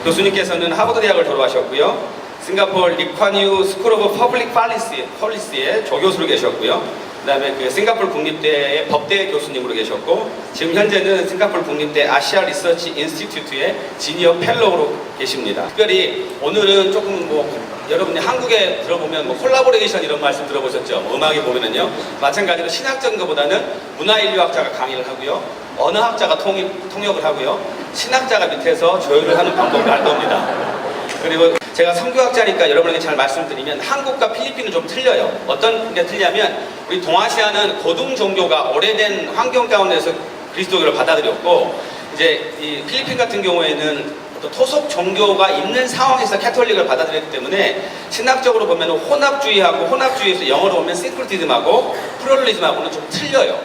교수님께서는 하버드 대학을 졸업하셨고요. 싱가포르 리콴유 스쿨 오브 퍼블릭 폴리시의 조교수로 계셨고요. 그 다음에 그 싱가포르 국립대의 법대 교수님으로 계셨고, 지금 현재는 싱가포르 국립대 아시아 리서치 인스티튜트의 지니어 펠로우로 계십니다. 특별히 오늘은 조금 여러분이 한국에 들어보면 콜라보레이션 이런 말씀 들어보셨죠? 음악에 보면은요, 마찬가지로 신학적인 것보다는 문화인류학자가 강의를 하고요, 언어학자가 통역을 하고요, 신학자가 밑에서 조율을 하는 방법을 알 겁니다. 그리고 제가 선교학자니까 여러분에게 잘 말씀드리면 한국과 필리핀은 좀 틀려요. 어떤 게 틀리냐면, 우리 동아시아는 고등 종교가 오래된 환경 가운데서 그리스도교를 받아들였고, 이제 이 필리핀 같은 경우에는 또 토속 종교가 있는 상황에서 캐톨릭을 받아들였기 때문에 신학적으로 보면 혼합주의하고, 혼합주의에서 영어로 보면 싱크로티즘하고 플루럴리즘하고는 좀 틀려요.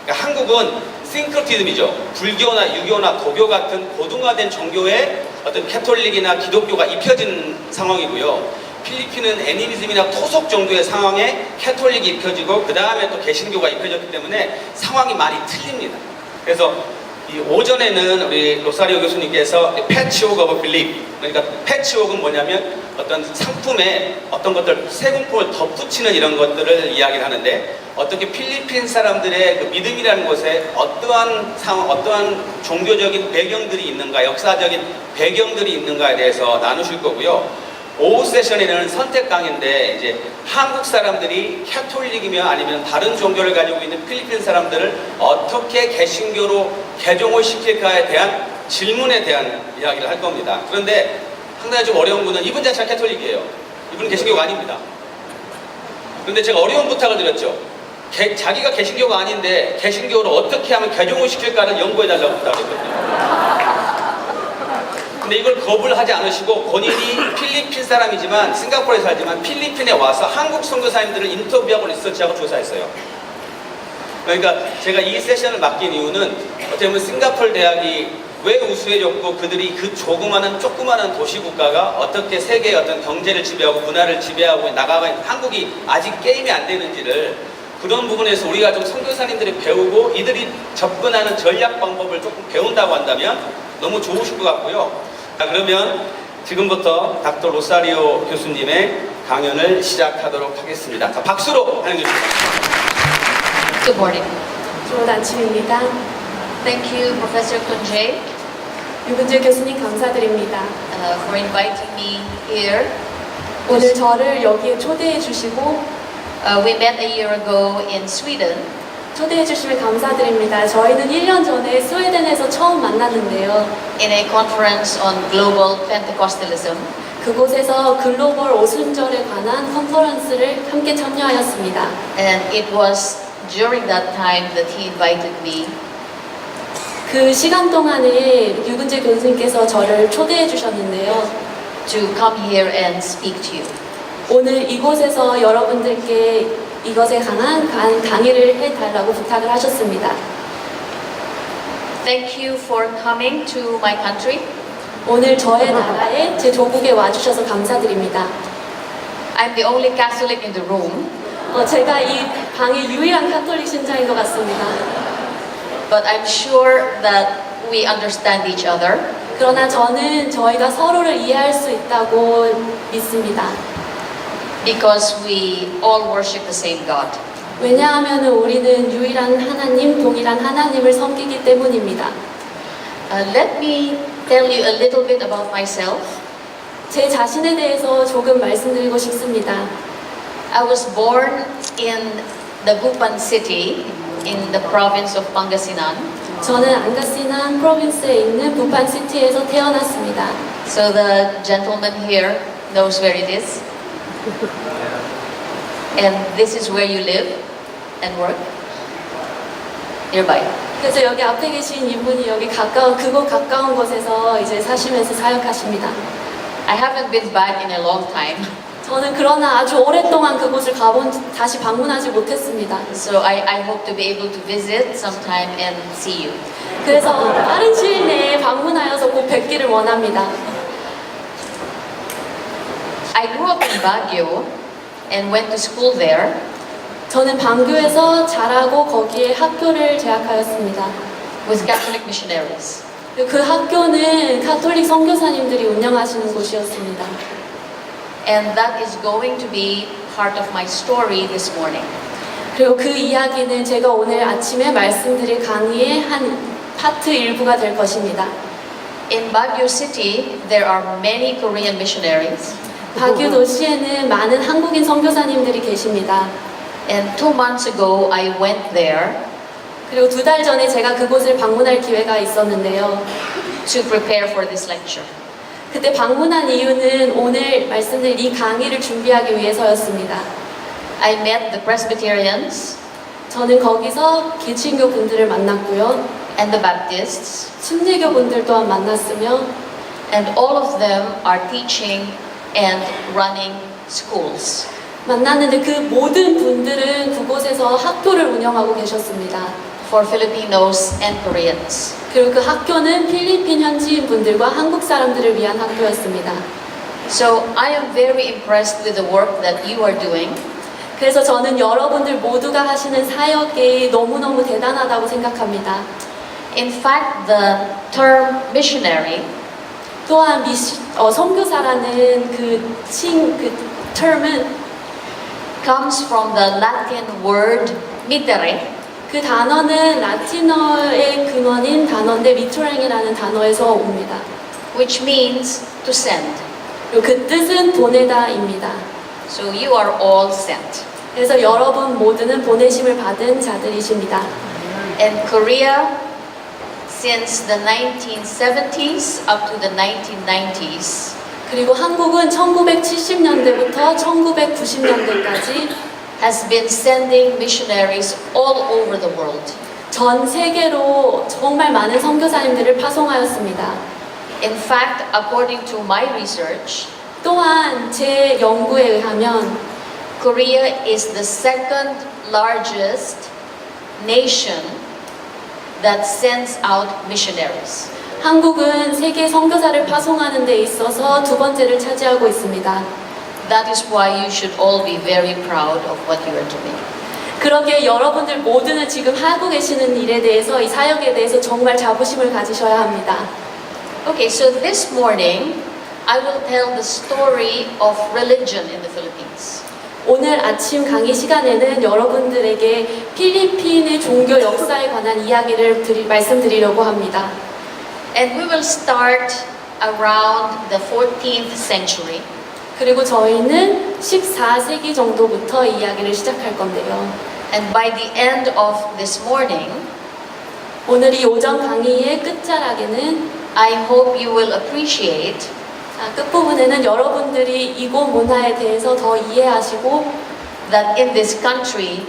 그러니까 한국은 싱크로티즘이죠. 불교나 유교나 도교 같은 고등화된 종교에 어떤 캐톨릭이나 기독교가 입혀진 상황이고요. 필리핀은 애니미즘이나 토속 종교의 상황에 캐톨릭이 입혀지고 그 다음에 또 개신교가 입혀졌기 때문에 상황이 많이 틀립니다. 그래서 이 오전에는 우리 로사리오 교수님께서 패치워크 오브 빌립, 그러니까 패치워크는 뭐냐면 어떤 상품에 어떤 것들 세공포를 덧붙이는 이런 것들을 이야기를 하는데, 어떻게 필리핀 사람들의 그 믿음이라는 곳에 어떠한 상황, 어떠한 종교적인 배경들이 있는가, 역사적인 배경들이 있는가에 대해서 나누실 거고요. 오후 세션에는 선택 강의인데, 이제 한국 사람들이 캐톨릭이며 아니면 다른 종교를 가지고 있는 필리핀 사람들을 어떻게 개신교로 개종을 시킬까에 대한 질문에 대한 이야기를 할 겁니다. 그런데 상당히 좀 어려운 분은 이분 자체가 캐톨릭이에요. 이분은 개신교가 아닙니다. 그런데 제가 어려운 부탁을 드렸죠. 자기가 개신교가 아닌데 개신교로 어떻게 하면 개종을 시킬까를 연구해달라고 부탁했거든요. 근데 이걸 겁을 하지 않으시고 본인이 필리핀 사람이지만 싱가포르에 살지만 필리핀에 와서 한국 선교사님들을 인터뷰하고 리서치하고 조사했어요. 그러니까 제가 이 세션을 맡긴 이유는 어떻게 보면 싱가포르 대학이 왜 우수해졌고 그들이 그 조그마한 도시국가가 어떻게 세계의 어떤 경제를 지배하고 문화를 지배하고 나가고 한국이 아직 게임이 안 되는지를, 그런 부분에서 우리가 좀 선교사님들이 배우고 이들이 접근하는 전략 방법을 조금 배운다고 한다면 너무 좋으실 것 같고요. 자, 그러면 지금부터 닥터 로사리오 교수님의 강연을 시작하도록 하겠습니다. 자, 박수로 환영해 주십시오. Good morning. 좋은 아침입니다. Thank you, Professor Kunje, 유근재 교수님 감사드립니다. for inviting me here. 오늘 저를 여기에 초대해 주시고 We met a year ago in Sweden, 초대해 주시면 감사드립니다. 저희는 1년 전에 스웨덴에서 처음 만났는데요. in a conference on global Pentecostalism. 그곳에서 글로벌 오순절에 관한 컨퍼런스를 함께 참여하였습니다. And it was during that time that he invited me 그 시간 동안에 유근재 교수님께서 저를 초대해 주셨는데요. to come here and speak to you. 오늘 이곳에서 여러분들께 이것에 관한 강의를 해달라고 부탁을 하셨습니다. Thank you for coming to my country. 오늘 저의 나라에, 제 조국에 와주셔서 감사드립니다. I'm the only Catholic in the room, 제가 이 방의 유일한 카톨릭 신자인 것 같습니다. but I'm sure that we understand each other. 그러나 저는 저희가 서로를 이해할 수 있다고 믿습니다. Because we all worship the same God. 왜냐하면 우리는 유일한 하나님, 동일한 하나님을 섬기기 때문입니다. Let me tell you a little bit about myself. 제 자신에 대해서 조금 말씀드리고 싶습니다. I was born in the Gupan city in the province of Pangasinan. 저는 안가시난 프로빈스에 있는 부판시티에서 태어났습니다. So the gentleman here knows where it is. And this is where you live and work? Nearby. 그래서 여기 앞에 계신 이분이 여기 그곳 가까운 곳에서 이제 사시면서 사역하십니다. I haven't been back in a long time. 저는 그러나 아주 오랫동안 그곳을 다시 방문하지 못했습니다. So I hope to be able to visit sometime and see you. 그래서 빠른 시일 내에 방문하여서 꼭 뵙기를 원합니다. I grew up in Baguio and went to school there. 저는 방교에서 자라고 거기에 학교를 재학하였습니다. With Catholic missionaries. 그 학교는 카톨릭 선교사님들이 운영하시는 곳이었습니다. And that is going to be part of my story this morning. 그리고 그 이야기는 제가 오늘 아침에 말씀드릴 강의의 한 파트 일부가 될 것입니다. In Baguio City, there are many Korean missionaries. 바규 도시에는 많은 한국인 선교사님들이 계십니다. And 2 months ago, I went there 그리고 2달 전에 제가 그곳을 방문할 기회가 있었는데요. to prepare for this lecture. 그때 방문한 이유는 오늘 말씀드릴 이 강의를 준비하기 위해서였습니다. I met the Presbyterians 저는 거기서 기층교 분들을 만났고요. and the Baptists, 침례교 분들 또한 만났으며 and all of them are teaching and running schools. 만났는데 그 모든 분들은 그곳에서 학교를 운영하고 계셨습니다. For Filipinos and Koreans. 그리고 그 학교는 필리핀 현지인 분들과 한국 사람들을 위한 학교였습니다. So I am very impressed with the work that you are doing. 그래서 저는 여러분들 모두가 하시는 사역이 너무너무 대단하다고 생각합니다. In fact, the term missionary 또한 선교사라는 그 term은 comes from the Latin word mittere, 그 단어는 라틴어의 근원인 단어인데 미토랭이라는 단어에서 옵니다. which means to send. 그리고 그 뜻은 보내다입니다. So you are all sent. 그래서 여러분 모두는 보내심을 받은 자들이십니다. And Korea, since the 1970s up to the 1990s, 그리고 한국은 1970년대부터 1990년대까지 has been sending missionaries all over the world. 전 세계로 정말 많은 선교사님들을 파송하였습니다. In fact, according to my research, 또한 제 연구에 의하면 Korea is the second largest nation that sends out missionaries. 한국은 세계 선교사를 파송하는 데 있어서 2번째를 차지하고 있습니다. That is why you should all be very proud of what you are doing. 그러기에 여러분들 모두는 지금 하고 계시는 일에 대해서 이 사역에 대해서 정말 자부심을 가지셔야 합니다. Okay, so this morning I will tell the story of religion in the Philippines. 오늘 아침 강의 시간에는 여러분들에게 필리핀의 종교 역사에 관한 이야기를 말씀드리려고 합니다. And we will start around the 14th century. 그리고 저희는 14세기 정도부터 이야기를 시작할 건데요. And by the end of this morning, 오늘 이 오전 강의의 끝자락에는 I hope you will appreciate 끝부분에는 여러분들이 이곳 문화에 대해서 더 이해하시고 that in this country,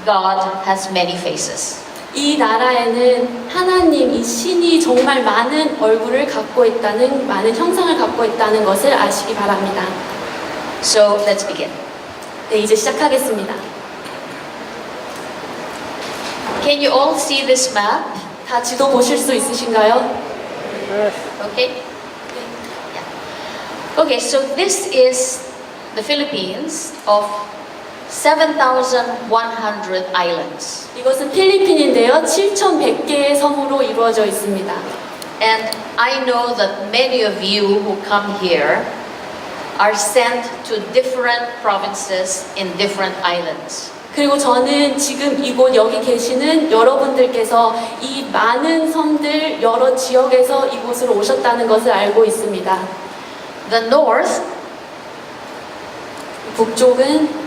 God has many faces. 이 나라에는 하나님, 이 신이 정말 많은 얼굴을 갖고 있다는, 많은 형상을 갖고 있다는 것을 아시기 바랍니다. So let's begin. 네, 이제 시작하겠습니다. Can you all see this map? 다 지도 보실 수 있으신가요? Okay? Yeah. Okay, so this is the Philippines of 7,100 islands. 이것은 필리핀인데요. 7,100개의 섬으로 이루어져 있습니다. And I know that many of you who come here are sent to different provinces in different islands. 그리고 저는 지금 이곳 여기 계시는 여러분들께서 이 많은 섬들 여러 지역에서 이곳으로 오셨다는 것을 알고 있습니다. The north 북쪽은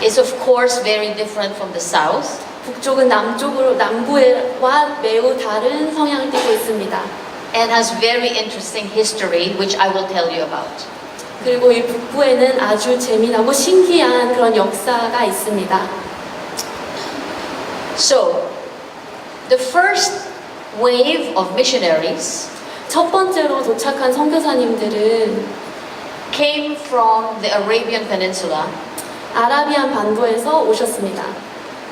is of course very different from the south. 북쪽은 남부와 매우 다른 성향을 띠고 있습니다. And has very interesting history, which I will tell you about. 그리고 이 북부에는 아주 재미나고 신기한 그런 역사가 있습니다. So, the first wave of missionaries 첫 번째로 도착한 선교사님들은 came from the Arabian Peninsula, 아라비안 반도에서 오셨습니다.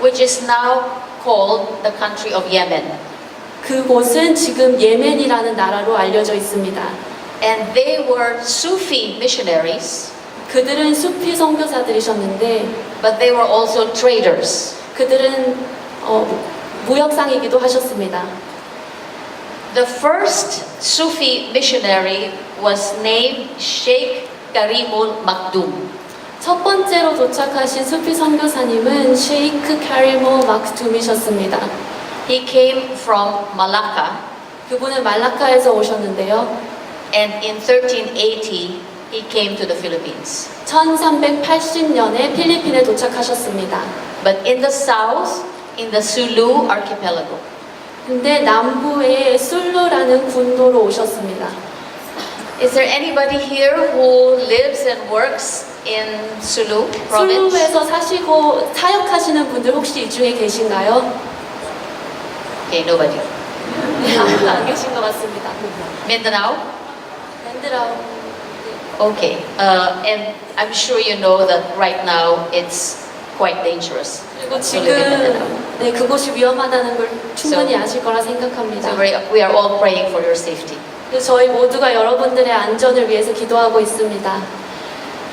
which is now called the country of Yemen. 그곳은 지금 예멘이라는 나라로 알려져 있습니다. And they were Sufi missionaries 그들은 수피 선교사들이셨는데 but they were also traders. 그들은 무역상이기도 하셨습니다. The first Sufi missionary was named Sheikh Karimul Maktoum. 첫 번째로 도착하신 수피 선교사님은 셰이크 카리모 막툼이셨습니다. He came from Malacca, 그분은 말라카에서 오셨는데요. and in 1380 he came to the Philippines. 1380년에 필리핀에 도착하셨습니다. But in the south, in the Sulu archipelago. 근데 남부의 술루라는 군도로 오셨습니다. Is there anybody here who lives and works in Sulu province? 술루에서 사시고 사역하시는 분들 혹시 이 중에 계신가요? Okay, nobody. 안 계신 것 같습니다. Mindanao? 밴드라우. Okay. And I'm sure you know that right now it's quite dangerous. 그리고 to live in Mindanao. 지금 네, 그곳이 위험하다는 걸 충분히 So- 아실 거라 생각합니다. So we are all praying for your safety. 그래서 저희 모두가 여러분들의 안전을 위해서 기도하고 있습니다.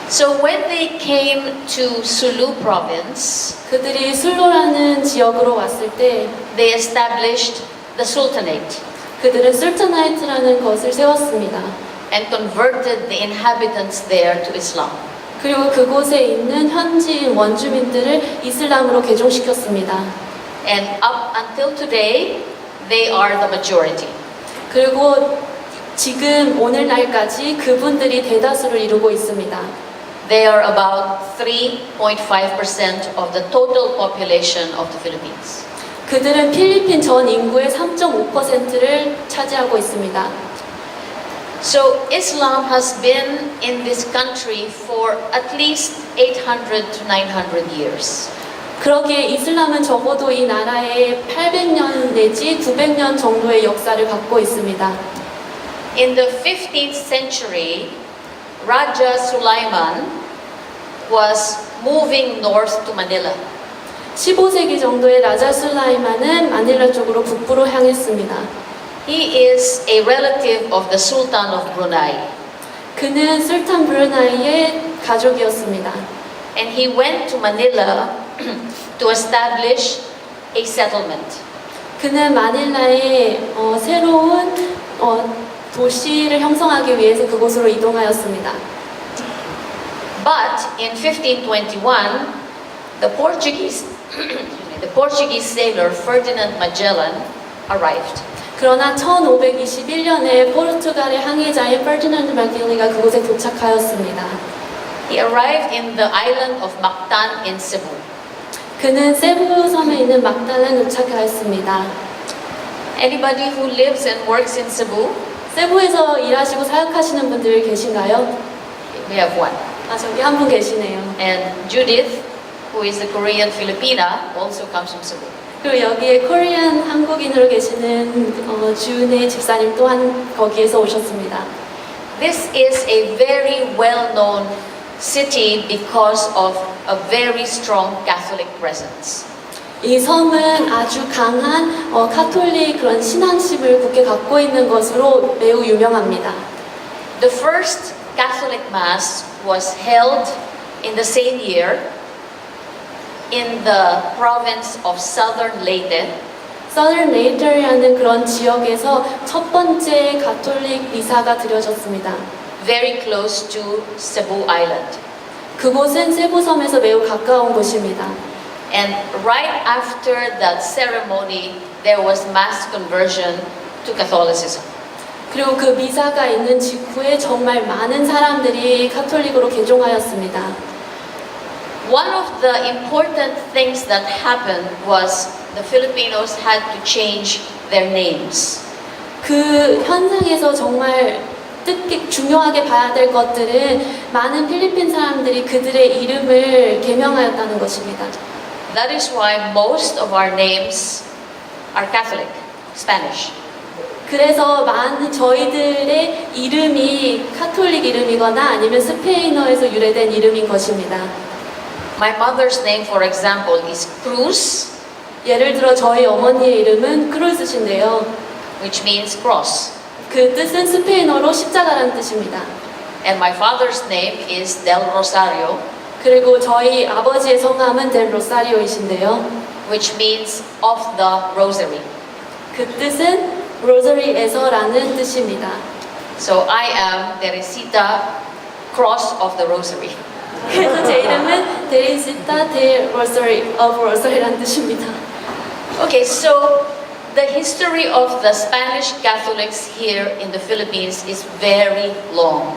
So when they came to Sulu province, 그들이 술로라는 지역으로 왔을 때 they established the Sultanate 그들은 술타나이트라는 것을 세웠습니다. and converted the inhabitants there to Islam. 그리고 그곳에 있는 현지인 원주민들을 이슬람으로 개종시켰습니다. And up until today, they are the majority. 그리고 지금 오늘날까지 그분들이 대다수를 이루고 있습니다. They are about 3.5% of the total population of the Philippines. 그들은 필리핀 전 인구의 3.5%를 차지하고 있습니다. So Islam has been in this country for at least 800 to 900 years. 그러기에 이슬람은 적어도 이 나라에 800년 내지 900년 정도의 역사를 갖고 있습니다. In the 15th century, Raja Sulaiman was moving north to Manila. 15세기 정도의 라자 술라이만은 마닐라 쪽으로 북부로 향했습니다. He is a relative of the Sultan of Brunei. 그는 술탄 브루나이의 가족이었습니다. And he went to Manila to establish a settlement. 그는 마닐라에 새로운 도시를 형성하기 위해서 그곳으로 이동하였습니다. But in 1521, the Portuguese sailor Ferdinand Magellan arrived. 그러나 1521년에 포르투갈의 항해자인 페르디난드 마길리가 그곳에 도착하였습니다. He arrived in the island of Mactan in Cebu. 그는 세부 섬에 있는 막단에 도착하였습니다. Anybody who lives and works in Cebu? 세부에서 일하시고 사역하시는 분들 계신가요? We have one. 아, 저기 한 분 계시네요. And Judith, who is the Korean Filipina, also comes from Cebu. 그리고 여기에 코리안 한국인으로 계시는 주은혜 집사님 또한 거기에서 오셨습니다. This is a very well-known city because of a very strong Catholic presence. 이 섬은 아주 강한 카톨릭 그런 신앙심을 굳게 갖고 있는 것으로 매우 유명합니다. The first Catholic Mass was held in the same year in the province of Southern Leyte, Southern Leyte라는 그런 지역에서 첫 번째 가톨릭 미사가 드려졌습니다. very close to Cebu Island. 그곳은 세부섬에서 매우 가까운 곳입니다. And right after that ceremony, there was mass conversion to Catholicism. 그리고 그 미사가 있는 직후에 정말 많은 사람들이 카톨릭으로 개종하였습니다. One of the important things that happened was the Filipinos had to change their names. 그 현상에서 정말 중요하게 봐야 될 것들은 많은 필리핀 사람들이 그들의 이름을 개명하였다는 것입니다. That is why most of our names are Catholic, Spanish. 그래서 많은 저희들의 이름이 카톨릭 이름이거나 아니면 스페인어에서 유래된 이름인 것입니다. My mother's name, for example, is Cruz, 예를 들어 저희 어머니의 이름은 크루즈신데요. which means cross. 그 뜻은 스페인어로 십자가라는 뜻입니다. and my father's name is Del Rosario, 그리고 저희 아버지의 성함은 델 로사리오이신데요. which means of the rosary. 그 뜻은 로저리에서라는 뜻입니다. So I am Teresita Cross of the Rosary. 그래서 제 이름은 데리시타 델 로서리 of 로서리라는 뜻입니다. Okay, so the history of the Spanish Catholics here in the Philippines is very long.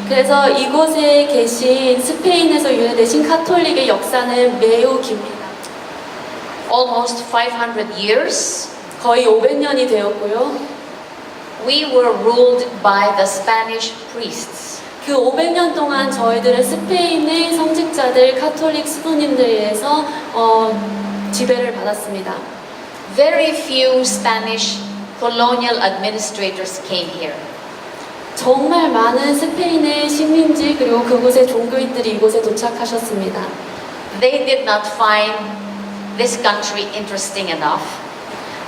그래서 이곳에 계신 스페인에서 유래되신 카톨릭의 역사는 매우 깁니다. Almost 500 years. 거의 500년이 되었고요. We were ruled by the Spanish priests. 그 500년 동안 저희들은 스페인의 성직자들, 카톨릭 수도님들에 의해서 지배를 받았습니다. Very few Spanish colonial administrators came here. 정말 많은 스페인의 식민지 그리고 그곳의 종교인들이 이곳에 도착하셨습니다. They did not find this country interesting enough.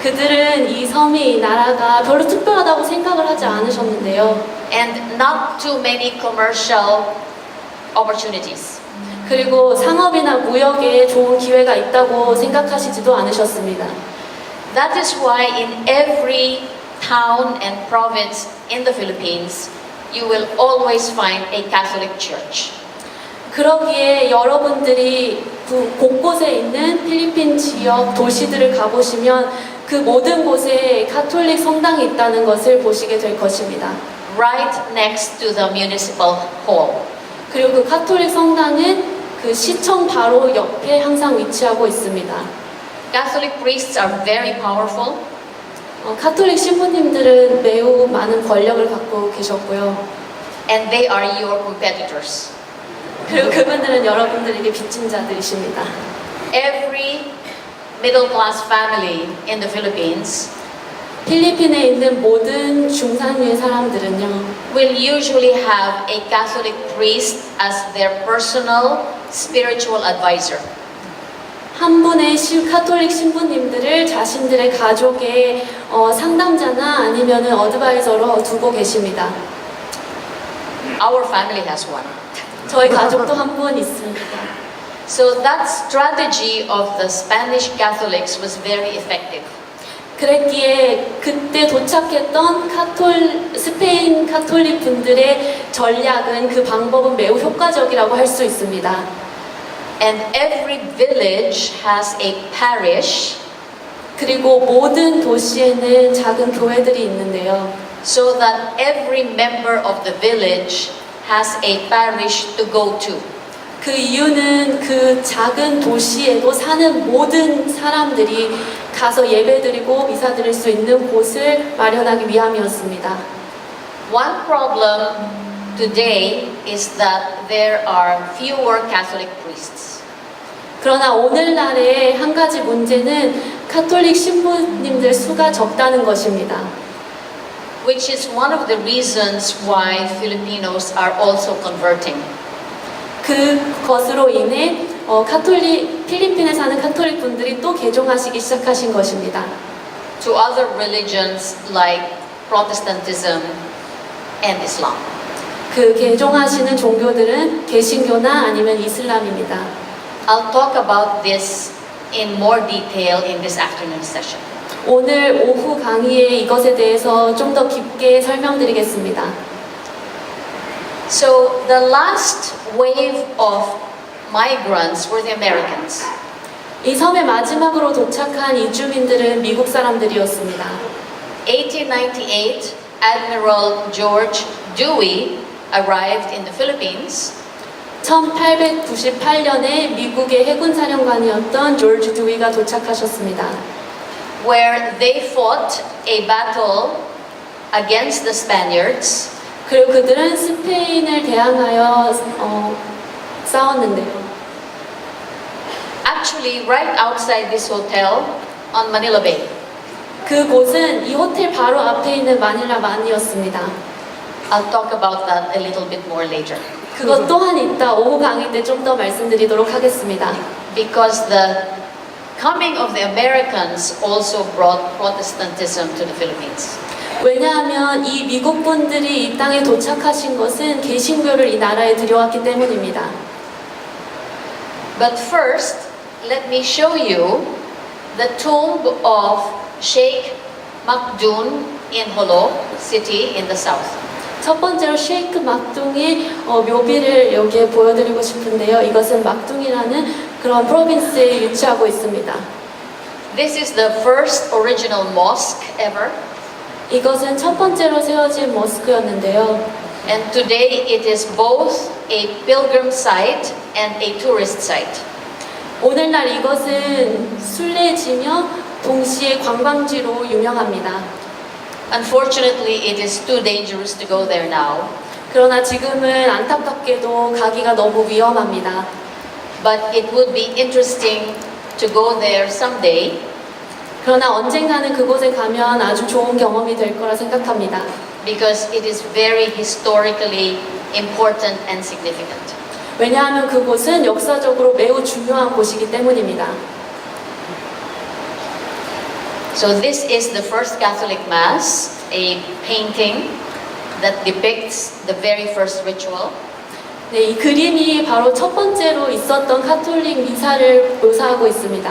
그들은 이 섬이, 이 나라가 별로 특별하다고 생각을 하지 않으셨는데요. And not too many commercial opportunities. 그리고 상업이나 무역에 좋은 기회가 있다고 생각하시지도 않으셨습니다. That is why in every town and province in the Philippines, you will always find a Catholic church. 그러기에 여러분들이 곳곳에 있는 필리핀 지역 도시들을 가보시면 그 모든 곳에 가톨릭 성당이 있다는 것을 보시게 될 것입니다. Right next to the municipal hall. 그리고 그 가톨릭 성당은 그 시청 바로 옆에 항상 위치하고 있습니다. Catholic priests are very powerful. 가톨릭 신부님들은 매우 많은 권력을 갖고 계셨고요. And they are your competitors. 그리고 그분들은 여러분들에게 빚진 자들이십니다. Every middle class family in the Philippines 필리핀에 있는 모든 중산유의 사람들은요, will usually have a Catholic priest as their personal spiritual advisor. 한 분의 카톨릭 신부님들을 자신들의 가족의 상담자나 아니면은 어드바이저로 두고 계십니다. Our family has one. 저희 가족도 한 분 있습니다. So that strategy of the Spanish Catholics was very effective. 그랬기에 그때 도착했던 스페인 카톨릭 분들의 전략은 그 방법은 매우 효과적이라고 할 수 있습니다. And every village has a parish 그리고 모든 도시에는 작은 교회들이 있는데요. so that every member of the village has a parish to go to. 그 이유는 그 작은 도시에도 사는 모든 사람들이 가서 예배드리고 미사드릴 수 있는 곳을 마련하기 위함이었습니다. One problem today is that there are fewer Catholic priests. 그러나 오늘날의 한 가지 문제는 카톨릭 신부님들 수가 적다는 것입니다. Which is one of the reasons why Filipinos are also converting. 그것으로 인해 필리핀에 사는 카톨릭 분들이 또 개종하시기 시작하신 것입니다. To other religions like Protestantism and Islam. 그 개종하시는 종교들은 개신교나 아니면 이슬람입니다. I'll talk about this in more detail in this afternoon session. 오늘 오후 강의에 이것에 대해서 좀 더 깊게 설명드리겠습니다. So the last wave of migrants were the Americans. 이 섬에 마지막으로 도착한 이주민들은 미국 사람들이었습니다. 1898, Admiral George Dewey arrived in the Philippines 1898년에 미국의 해군 사령관이었던 조지 듀이가 도착하셨습니다. where they fought a battle against the Spaniards. 그리고 그들은 스페인을 대항하여 싸웠는데요. Actually, right outside this hotel on Manila Bay. 그곳은 이 호텔 바로 앞에 있는 마닐라만이었습니다. I'll talk about that a little bit more later. 그것 또한 이따 오후 강의 때 좀 더 말씀드리도록 하겠습니다. Because the coming of the Americans also brought Protestantism to the Philippines. 왜냐하면 이 미국 분들이 이 땅에 도착하신 것은 개신교를 이 나라에 들여왔기 때문입니다. But first, let me show you the tomb of Sheikh Makdum in Holo city in the south. 첫 번째로 쉐이크 막둥의 묘비를 여기에 보여드리고 싶은데요. 이것은 막둥이라는 그런 프로빈스에 위치하고 있습니다. This is the first original mosque ever, 이것은 첫 번째로 세워진 머스크였는데요. and today it is both a pilgrim site and a tourist site. 오늘날 이것은 순례지며 동시에 관광지로 유명합니다. Unfortunately, it is too dangerous to go there now, 그러나 지금은 안타깝게도 가기가 너무 위험합니다. but it would be interesting to go there someday 그러나 언젠가는 그곳에 가면 아주 좋은 경험이 될 거라 생각합니다. because it is very historically important and significant. 왜냐하면 그곳은 역사적으로 매우 중요한 곳이기 때문입니다. So this is the first Catholic Mass, a painting that depicts the very first ritual. 네, 이 그림이 바로 첫 번째로 있었던 카톨릭 미사를 묘사하고 있습니다.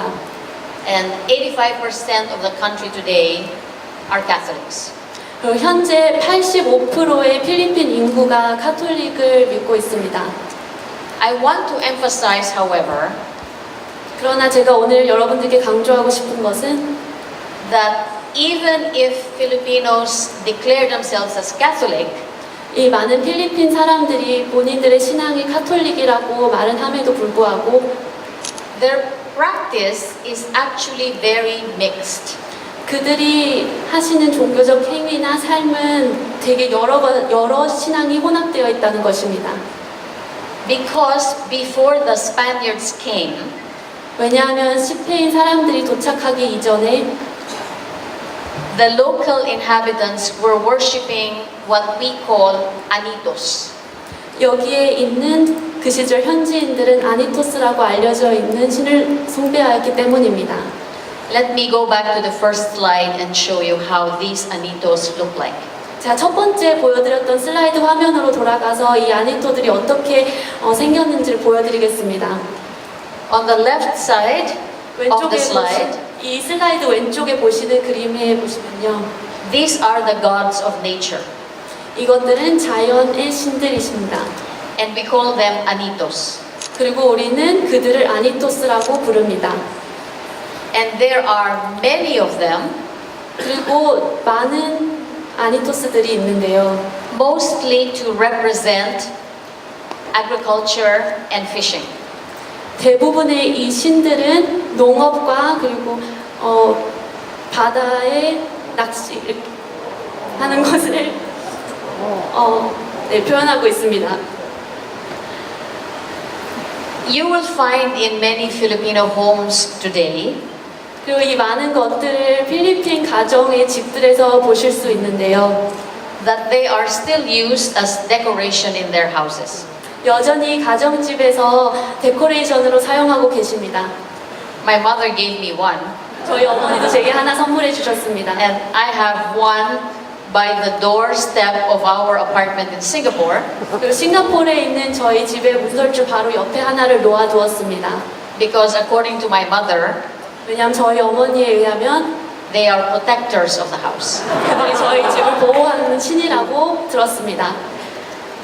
And 85% of the country today are Catholics. 그리고 현재 85%의 필리핀 인구가 카톨릭을 믿고 있습니다. I want to emphasize, however, 그러나 제가 오늘 여러분들께 강조하고 싶은 것은 that even if Filipinos declare themselves as Catholic, 이 많은 필리핀 사람들이 본인들의 신앙이 카톨릭이라고 말은 함에도 불구하고 their practice is actually very mixed. 그들이 하시는 종교적 행위나 삶은 되게 여러 신앙이 혼합되어 있다는 것입니다. Because before the Spaniards came, 왜냐하면 스페인 사람들이 도착하기 이전에 the local inhabitants were worshipping what we call anitos. 여기에 있는 그 시절 현지인들은 아니토스라고 알려져 있는 신을 숭배하였기 때문입니다. Let me go back to the first slide and show you how these anitos look like. 자, 첫 번째 보여드렸던 슬라이드 화면으로 돌아가서 이 아니토들이 어떻게 생겼는지를 보여드리겠습니다. On the left side of 왼쪽에 the slide, 이 슬라이드 왼쪽에 보시는 그림에 보시면요. these are the gods of nature, 이것들은 자연의 신들이십니다. and we call them anitos. 그리고 우리는 그들을 아니토스라고 부릅니다. And there are many of them, 그리고 많은 아니토스들이 있는데요. mostly to represent agriculture and fishing. 대부분의 이 신들은 농업과 그리고 바다에 낚시 하는 것을 네, 표현하고 있습니다. You will find in many Filipino homes today 그리고 이 많은 것들을 필리핀 가정의 집들에서 보실 수 있는데요. that they are still used as decoration in their houses. 여전히 가정집에서 데코레이션으로 사용하고 계십니다. My mother gave me one, 저희 어머니도 제게 하나 선물해 주셨습니다. and I have one by the doorstep of our apartment in Singapore 그리고 싱가포르에 있는 저희 집의 문설주 바로 옆에 하나를 놓아두었습니다. because according to my mother, 왜냐하면 저희 어머니에 의하면 they are protectors of the house. 그들이 저희 집을 보호하는 신이라고 들었습니다.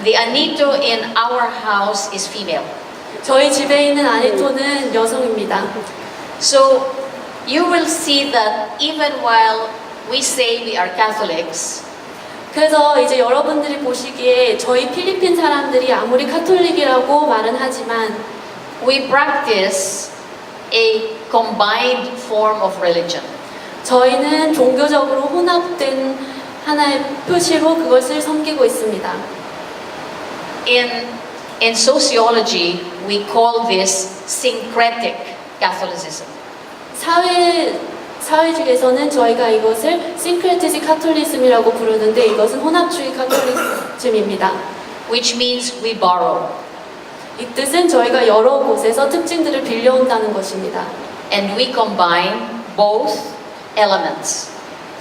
The anito in our house is female. 저희 집에 있는 아니토는 여성입니다. So you will see that even while we say we are Catholics, 그래서 이제 여러분들이 보시기에 저희 필리핀 사람들이 아무리 카톨릭이라고 말은 하지만 we practice a combined form of religion. 저희는 종교적으로 혼합된 하나의 표시로 그것을 섬기고 있습니다. In sociology, we call this syncretic Catholicism. 사회주의에서는 저희가 이것을 싱크레티식 카톨리즘이라고 부르는데 이것은 혼합주의 카톨리즘입니다. Which means we borrow 이 뜻은 저희가 여러 곳에서 특징들을 빌려온다는 것입니다. and we combine both elements.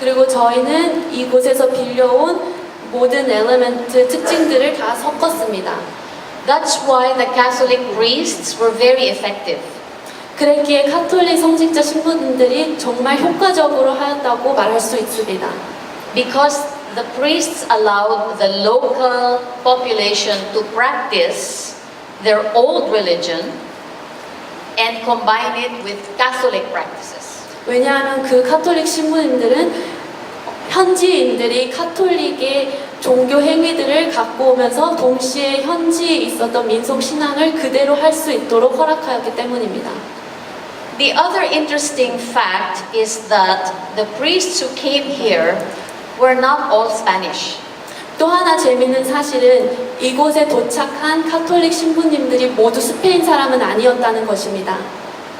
그리고 저희는 이곳에서 빌려온 모든 엘리멘트 특징들을 다 섞었습니다. That's why the Catholic priests were very effective. 그랬기에 카톨릭 성직자 신부님들이 정말 효과적으로 하였다고 말할 수 있습니다. Because the priests allowed the local population to practice their old religion and combine it with Catholic practices. 왜냐하면 그 카톨릭 신부님들은 현지인들이 카톨릭의 종교 행위들을 갖고 오면서 동시에 현지에 있었던 민속 신앙을 그대로 할 수 있도록 허락하였기 때문입니다. The other interesting fact is that the priests who came here were not all Spanish. 또 하나 재미있는 사실은 이곳에 도착한 카톨릭 신부님들이 모두 스페인 사람은 아니었다는 것입니다.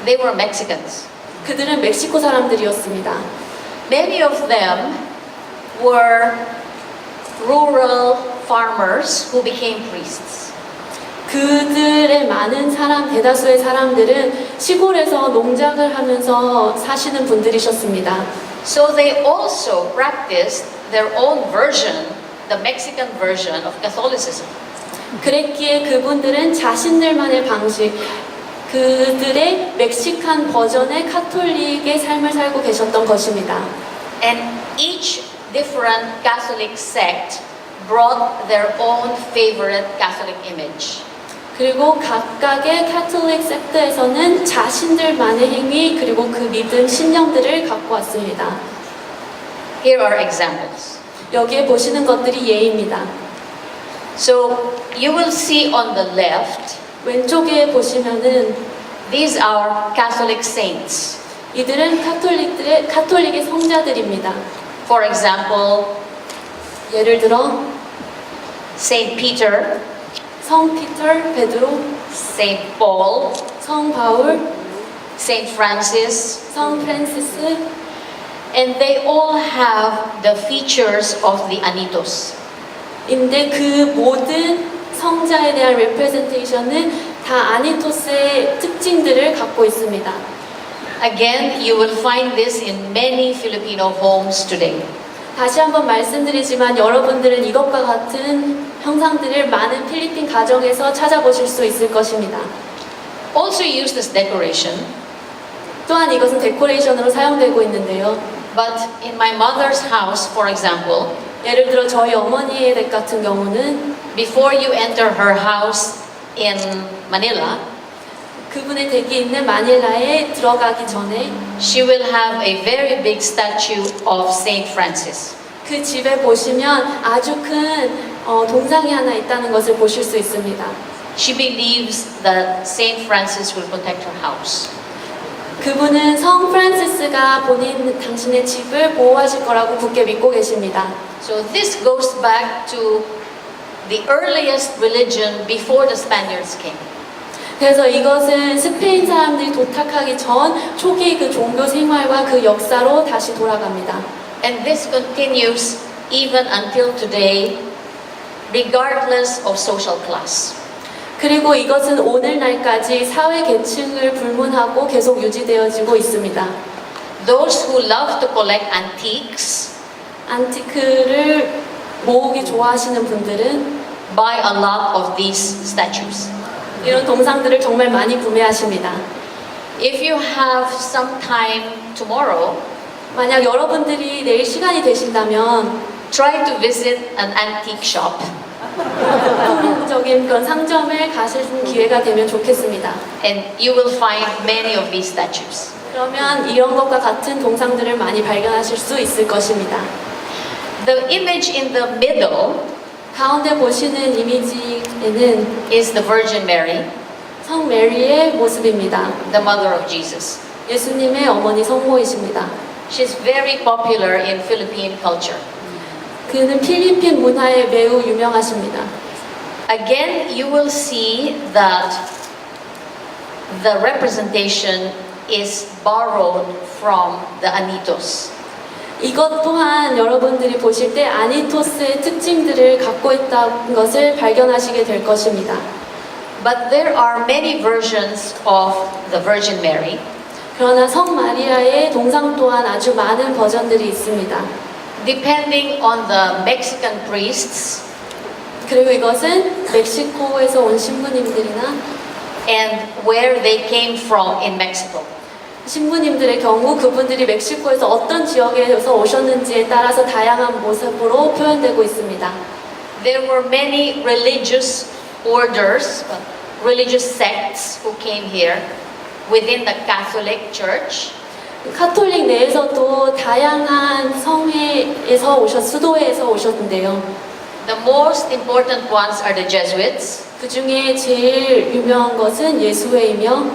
They were Mexicans. 그들은 멕시코 사람들이었습니다. Many of them were rural farmers who became priests. 그들의 많은 대다수의 사람들은 시골에서 농작을 하면서 사시는 분들이셨습니다. So they also practiced their own version, the Mexican version of Catholicism. 그랬기에 그분들은 자신들만의 방식, 그들의 멕시칸 버전의 카톨릭의 삶을 살고 계셨던 것입니다. And each different Catholic sect brought their own favorite Catholic image. 그리고 각각의 카톨릭 섹트에서는 자신들만의 행위 그리고 그 믿음 신념들을 갖고 왔습니다. Here are examples. 여기에 보시는 것들이 예입니다. So you will see on the left, 왼쪽에 보시면은 these are Catholic saints. 이들은 카톨릭의 성자들입니다. For example, 예를 들어 Saint Peter, 성 피터, 베드로, Saint Paul, 성 바울, Saint Francis, 성 프란시스, and they all have the features of the Anitos. 인데 그 모든 성자에 대한 레프레젠테이션은 다 아니토스의 특징들을 갖고 있습니다. Again, you will find this in many Filipino homes today. 다시 한번 말씀드리지만 여러분들은 이것과 같은 형상들을 많은 필리핀 가정에서 찾아보실 수 있을 것입니다. Also used as decoration, 또한 이것은 데코레이션으로 사용되고 있는데요. but in my mother's house, for example, 예를 들어 저희 어머니의 댁 같은 경우는 before you enter her house in Manila, 그분의 댁이 있는 마닐라에 들어가기 전에 she will have a very big statue of Saint Francis. 그 집에 보시면 아주 큰 동상이 하나 있다는 것을 보실 수 있습니다. She believes that Saint Francis will protect her house. 그분은 성 프란시스가 당신의 집을 보호하실 거라고 굳게 믿고 계십니다. So this goes back to the earliest religion before the Spaniards came. 그래서 이것은 스페인 사람들이 도착하기 전 초기 그 종교 생활과 그 역사로 다시 돌아갑니다. And this continues even until today, regardless of social class. 그리고 이것은 오늘날까지 사회 계층을 불문하고 계속 유지되어지고 있습니다. Those who love to collect antiques 안티크를 모으기 좋아하시는 분들은 buy a lot of these statues. 이런 동상들을 정말 많이 구매하십니다. If you have some time tomorrow, 만약 여러분들이 내일 시간이 되신다면 try to visit an antique shop 통용적인 그런 상점을 가실 기회가 되면 좋겠습니다. and you will find many of these statues. 그러면 이런 것과 같은 동상들을 많이 발견하실 수 있을 것입니다. The image in the middle 가운데 보시는 이미지에는 is the Virgin Mary, 성 메리의 모습입니다. the mother of Jesus. 예수님의 어머니 성모이십니다. She's very popular in Philippine culture. 그는 필리핀 문화에 매우 유명하십니다. Again, you will see that the representation is borrowed from the Anitos. 이것 또한 여러분들이 보실 때 아니토스의 특징들을 갖고 있다는 것을 발견하시게 될 것입니다. But there are many versions of the Virgin Mary. 그러나 성 마리아의 동상 또한 아주 많은 버전들이 있습니다. Depending on the Mexican priests 그리고 이것은 멕시코에서 온 신부님들이나 and where they came from in Mexico. 신부님들의 경우 그분들이 멕시코에서 어떤 지역에서 오셨는지에 따라서 다양한 모습으로 표현되고 있습니다. There were many religious orders, religious sects who came here within the Catholic Church. 카톨릭 내에서도 다양한 수도회에서 오셨는데요. The most important ones are the Jesuits, 그 중에 제일 유명한 것은 예수회이며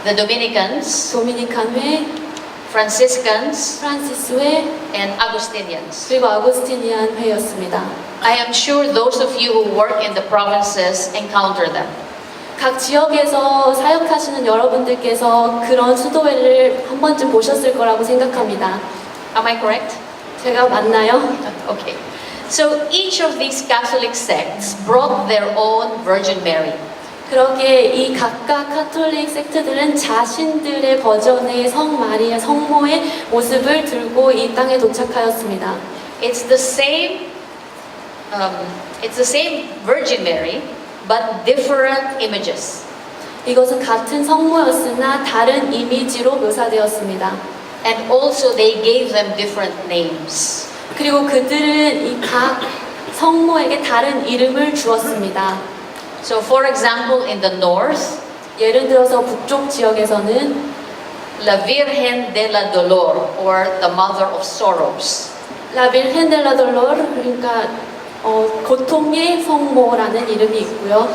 the Dominicans, 도미니칸회, Franciscans, 프란시스회, and Augustinians. 그리고 아구스티니안 회였습니다. I am sure those of you who work in the provinces encounter them. 각 지역에서 사역하시는 여러분들께서 그런 수도회를 한 번쯤 보셨을 거라고 생각합니다. Am I correct? 제가 맞나요? Okay. So each of these Catholic sects brought their own Virgin Mary. 그러기에 이 각각 카톨릭 섹트들은 자신들의 버전의 성 마리아 성모의 모습을 들고 이 땅에 도착하였습니다. It's the same Virgin Mary, but different images. 이것은 같은 성모였으나 다른 이미지로 묘사되었습니다. And also they gave them different names. 그리고 그들은 이 각 성모에게 다른 이름을 주었습니다. So for example, in the north, 예를 들어서 북쪽 지역에서는 La Virgen de la Dolor, or the Mother of Sorrows. La Virgen de la Dolor, 그러니까 고통의 성모라는 이름이 있고요.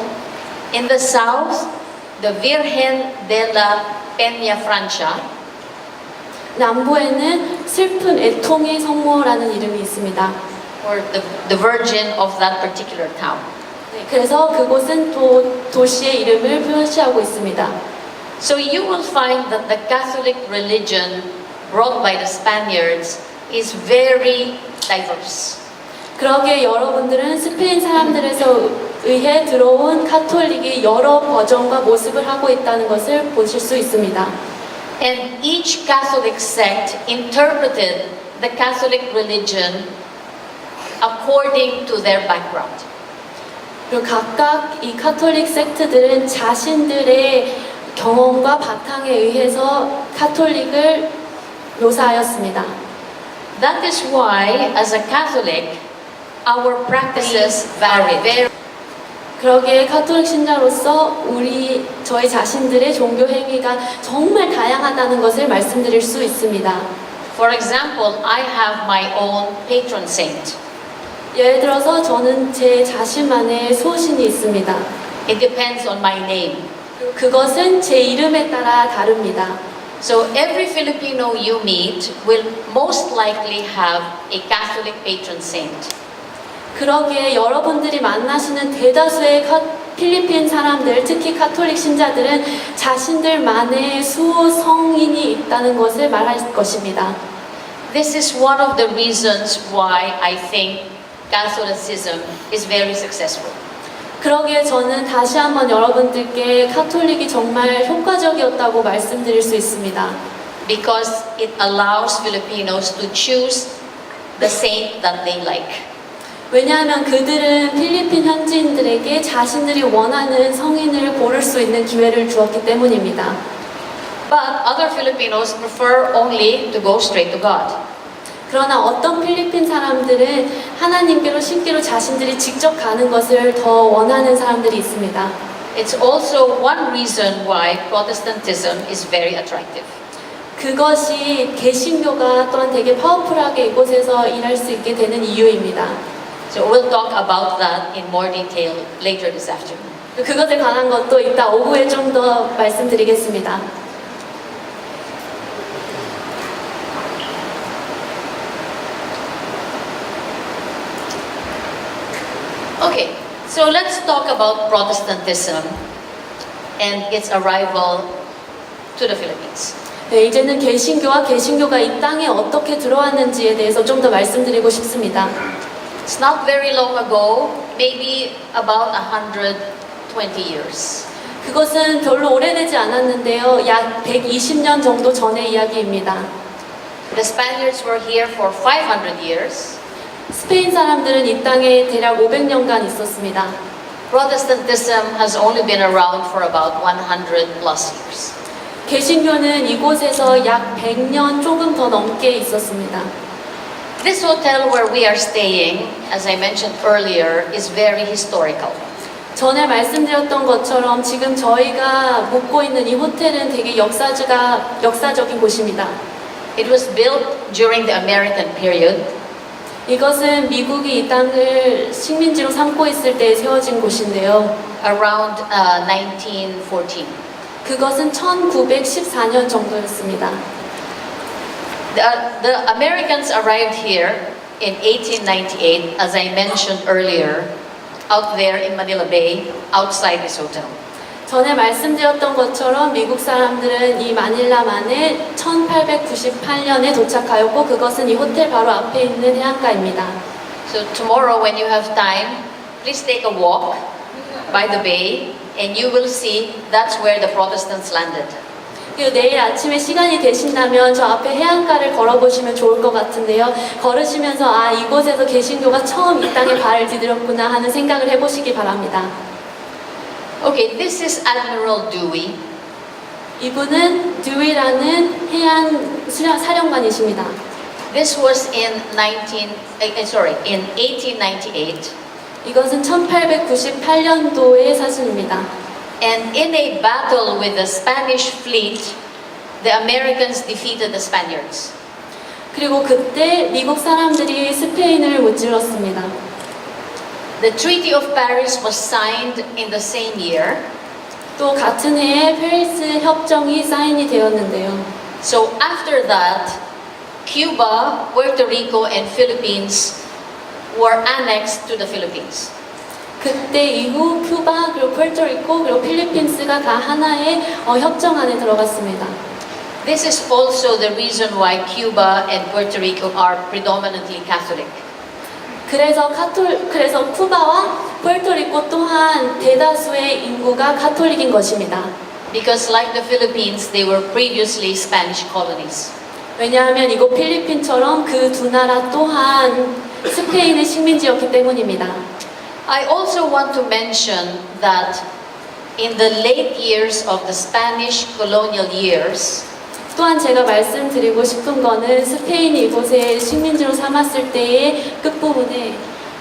In the south, the Virgen de la Peña Francia. 남부에는 슬픈 애통의 성모라는 이름이 있습니다. Or the Virgin of that particular town. 네, 그래서 그곳은 도시의 이름을 표시하고 있습니다. So you will find that the Catholic religion brought by the Spaniards is very diverse. 그러기에 여러분들은 스페인 사람들에서 의해 들어온 카톨릭이 여러 버전과 모습을 하고 있다는 것을 보실 수 있습니다. And each Catholic sect interpreted the Catholic religion according to their background. 그리고 각각 이 카톨릭 섹트들은 자신들의 경험과 바탕에 의해서 카톨릭을 묘사하였습니다. That is why, as a Catholic, our practices vary. 그러기에 카톨릭 신자로서 저희 자신들의 종교 행위가 정말 다양하다는 것을 말씀드릴 수 있습니다. For example, I have my own patron saint. 예를 들어서 저는 제 자신만의 수호신이 있습니다. It depends on my name. 그것은 제 이름에 따라 다릅니다. So every Filipino you meet will most likely have a Catholic patron saint. 그러기에 여러분들이 만나시는 대다수의 필리핀 사람들, 특히 카톨릭 신자들은 자신들만의 수호 성인이 있다는 것을 말할 것입니다. This is one of the reasons why I think Catholicism is very successful. 그러기에 저는 다시 한번 여러분들께 카톨릭이 정말 효과적이었다고 말씀드릴 수 있습니다. Because it allows Filipinos to choose the saint that they like. 왜냐하면 그들은 필리핀 현지인들에게 자신들이 원하는 성인을 고를 수 있는 기회를 주었기 때문입니다. But other Filipinos prefer only to go straight to God. 그러나 어떤 필리핀 사람들은 하나님께로 신기로 자신들이 직접 가는 것을 더 원하는 사람들이 있습니다. It's also one reason why Protestantism is very attractive. 그것이 개신교가 또한 되게 파워풀하게 이곳에서 일할 수 있게 되는 이유입니다. So we'll talk about that in more detail later this afternoon. 그것에 관한 것도 이따 오후에 좀 더 말씀드리겠습니다. Okay, so let's talk about Protestantism and its arrival to the Philippines. 네, 이제는 개신교와 개신교가 이 땅에 어떻게 들어왔는지에 대해서 좀 더 말씀드리고 싶습니다. It's not very long ago, maybe about 120 years. 그것은 별로 오래되지 않았는데요. 약 120년 정도 전의 이야기입니다. The Spaniards were here for 500 years. 스페인 사람들은 이 땅에 대략 500년간 있었습니다. Protestantism has only been around for about 100 plus years. 개신교는 이곳에서 약 100년 조금 더 넘게 있었습니다. This hotel where we are staying, as I mentioned earlier, is very historical. 전에 말씀드렸던 것처럼 지금 저희가 묵고 있는 이 호텔은 되게 역사적인 곳입니다. It was built during the American period. 이것은 미국이 이 땅을 식민지로 삼고 있을 때 세워진 곳인데요. Around 1914. 그것은 1914년 정도였습니다. The Americans arrived here in 1898, as I mentioned earlier, out there in Manila Bay, outside this hotel. 전에 말씀드렸던 것처럼 미국 사람들은 이 마닐라만에 1898년에 도착하였고 그것은 이 호텔 바로 앞에 있는 해안가입니다. So tomorrow when you have time, please take a walk by the bay and you will see that's where the Protestants landed. 그리고 내일 아침에 시간이 되신다면 저 앞에 해안가를 걸어보시면 좋을 것 같은데요. 걸으시면서 아 이곳에서 개신교가 처음 이 땅에 발을 디디렸구나 하는 생각을 해보시기 바랍니다. Okay, this is Admiral Dewey. 이분은 듀이라는 해안 사령관이십니다. This was in 1898. 이것은 1898년도의 사진입니다. And in a battle with the Spanish fleet, the Americans defeated the Spaniards. 그리고 그때 미국 사람들이 스페인을 무찔렀습니다. The Treaty of Paris was signed in the same year. 또 같은 해에 페리스 협정이 사인이 되었는데요. So after that, Cuba, Puerto Rico, and Philippines were annexed to the Philippines. 그때 이후 큐바 그리고 푸에르토리코 그리고 필리핀스가 다 하나의 협정 안에 들어갔습니다. This is also the reason why Cuba and Puerto Rico are predominantly Catholic. 그래서 쿠바와 푸에르토리코 또한 대다수의 인구가 가톨릭인 것입니다. Because like the Philippines, they were previously Spanish colonies. 왜냐하면 이곳 필리핀처럼 그 두 나라 또한 스페인의 식민지였기 때문입니다. I also want to mention that in the late years of the Spanish colonial years, 또한 제가 말씀드리고 싶은 거는 스페인이 이곳에 식민지로 삼았을 때의 끝부분에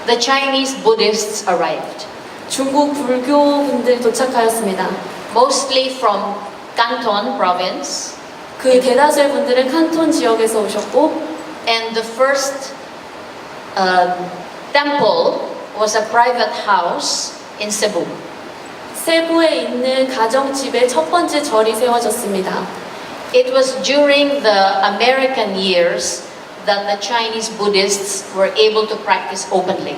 the Chinese Buddhists arrived, 중국 불교분들이 도착하였습니다. mostly from Canton province, 그 대다수의 분들은 칸톤 지역에서 오셨고 and the first temple was a private house in Cebu. 세부에 있는 가정집에 첫 번째 절이 세워졌습니다. It was during the American years that the Chinese Buddhists were able to practice openly.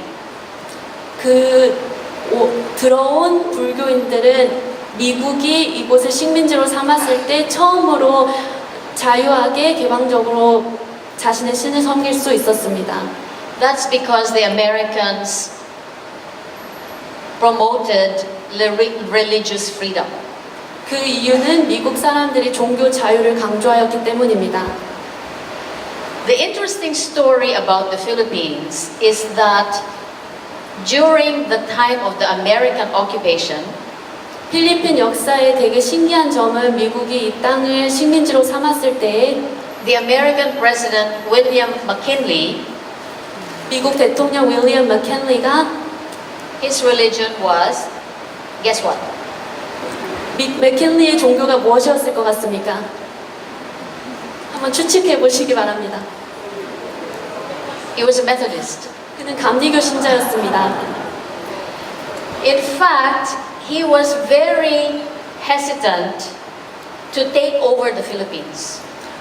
들어온 불교인들은 미국이 이곳을 식민지로 삼았을 때 처음으로 자유하게 개방적으로 자신의 신을 섬길 수 있었습니다. That's because the Americans promoted religious freedom. 그 이유는 미국 사람들이 종교 자유를 강조하였기 때문입니다. The interesting story about the Philippines is that during the time of the American occupation, 필리핀 역사에 되게 신기한 점은 미국이 이 땅을 식민지로 삼았을 때에 the American President William McKinley, 미국 대통령 윌리엄 맥킨리가 his religion was, guess what? 맥킨리의 종교가 무엇이었을 것 같습니까? 한번 추측해 보시기 바랍니다. He was a Methodist. 그는 감리교 신자였습니다. In fact, he was very hesitant to take over the Philippines.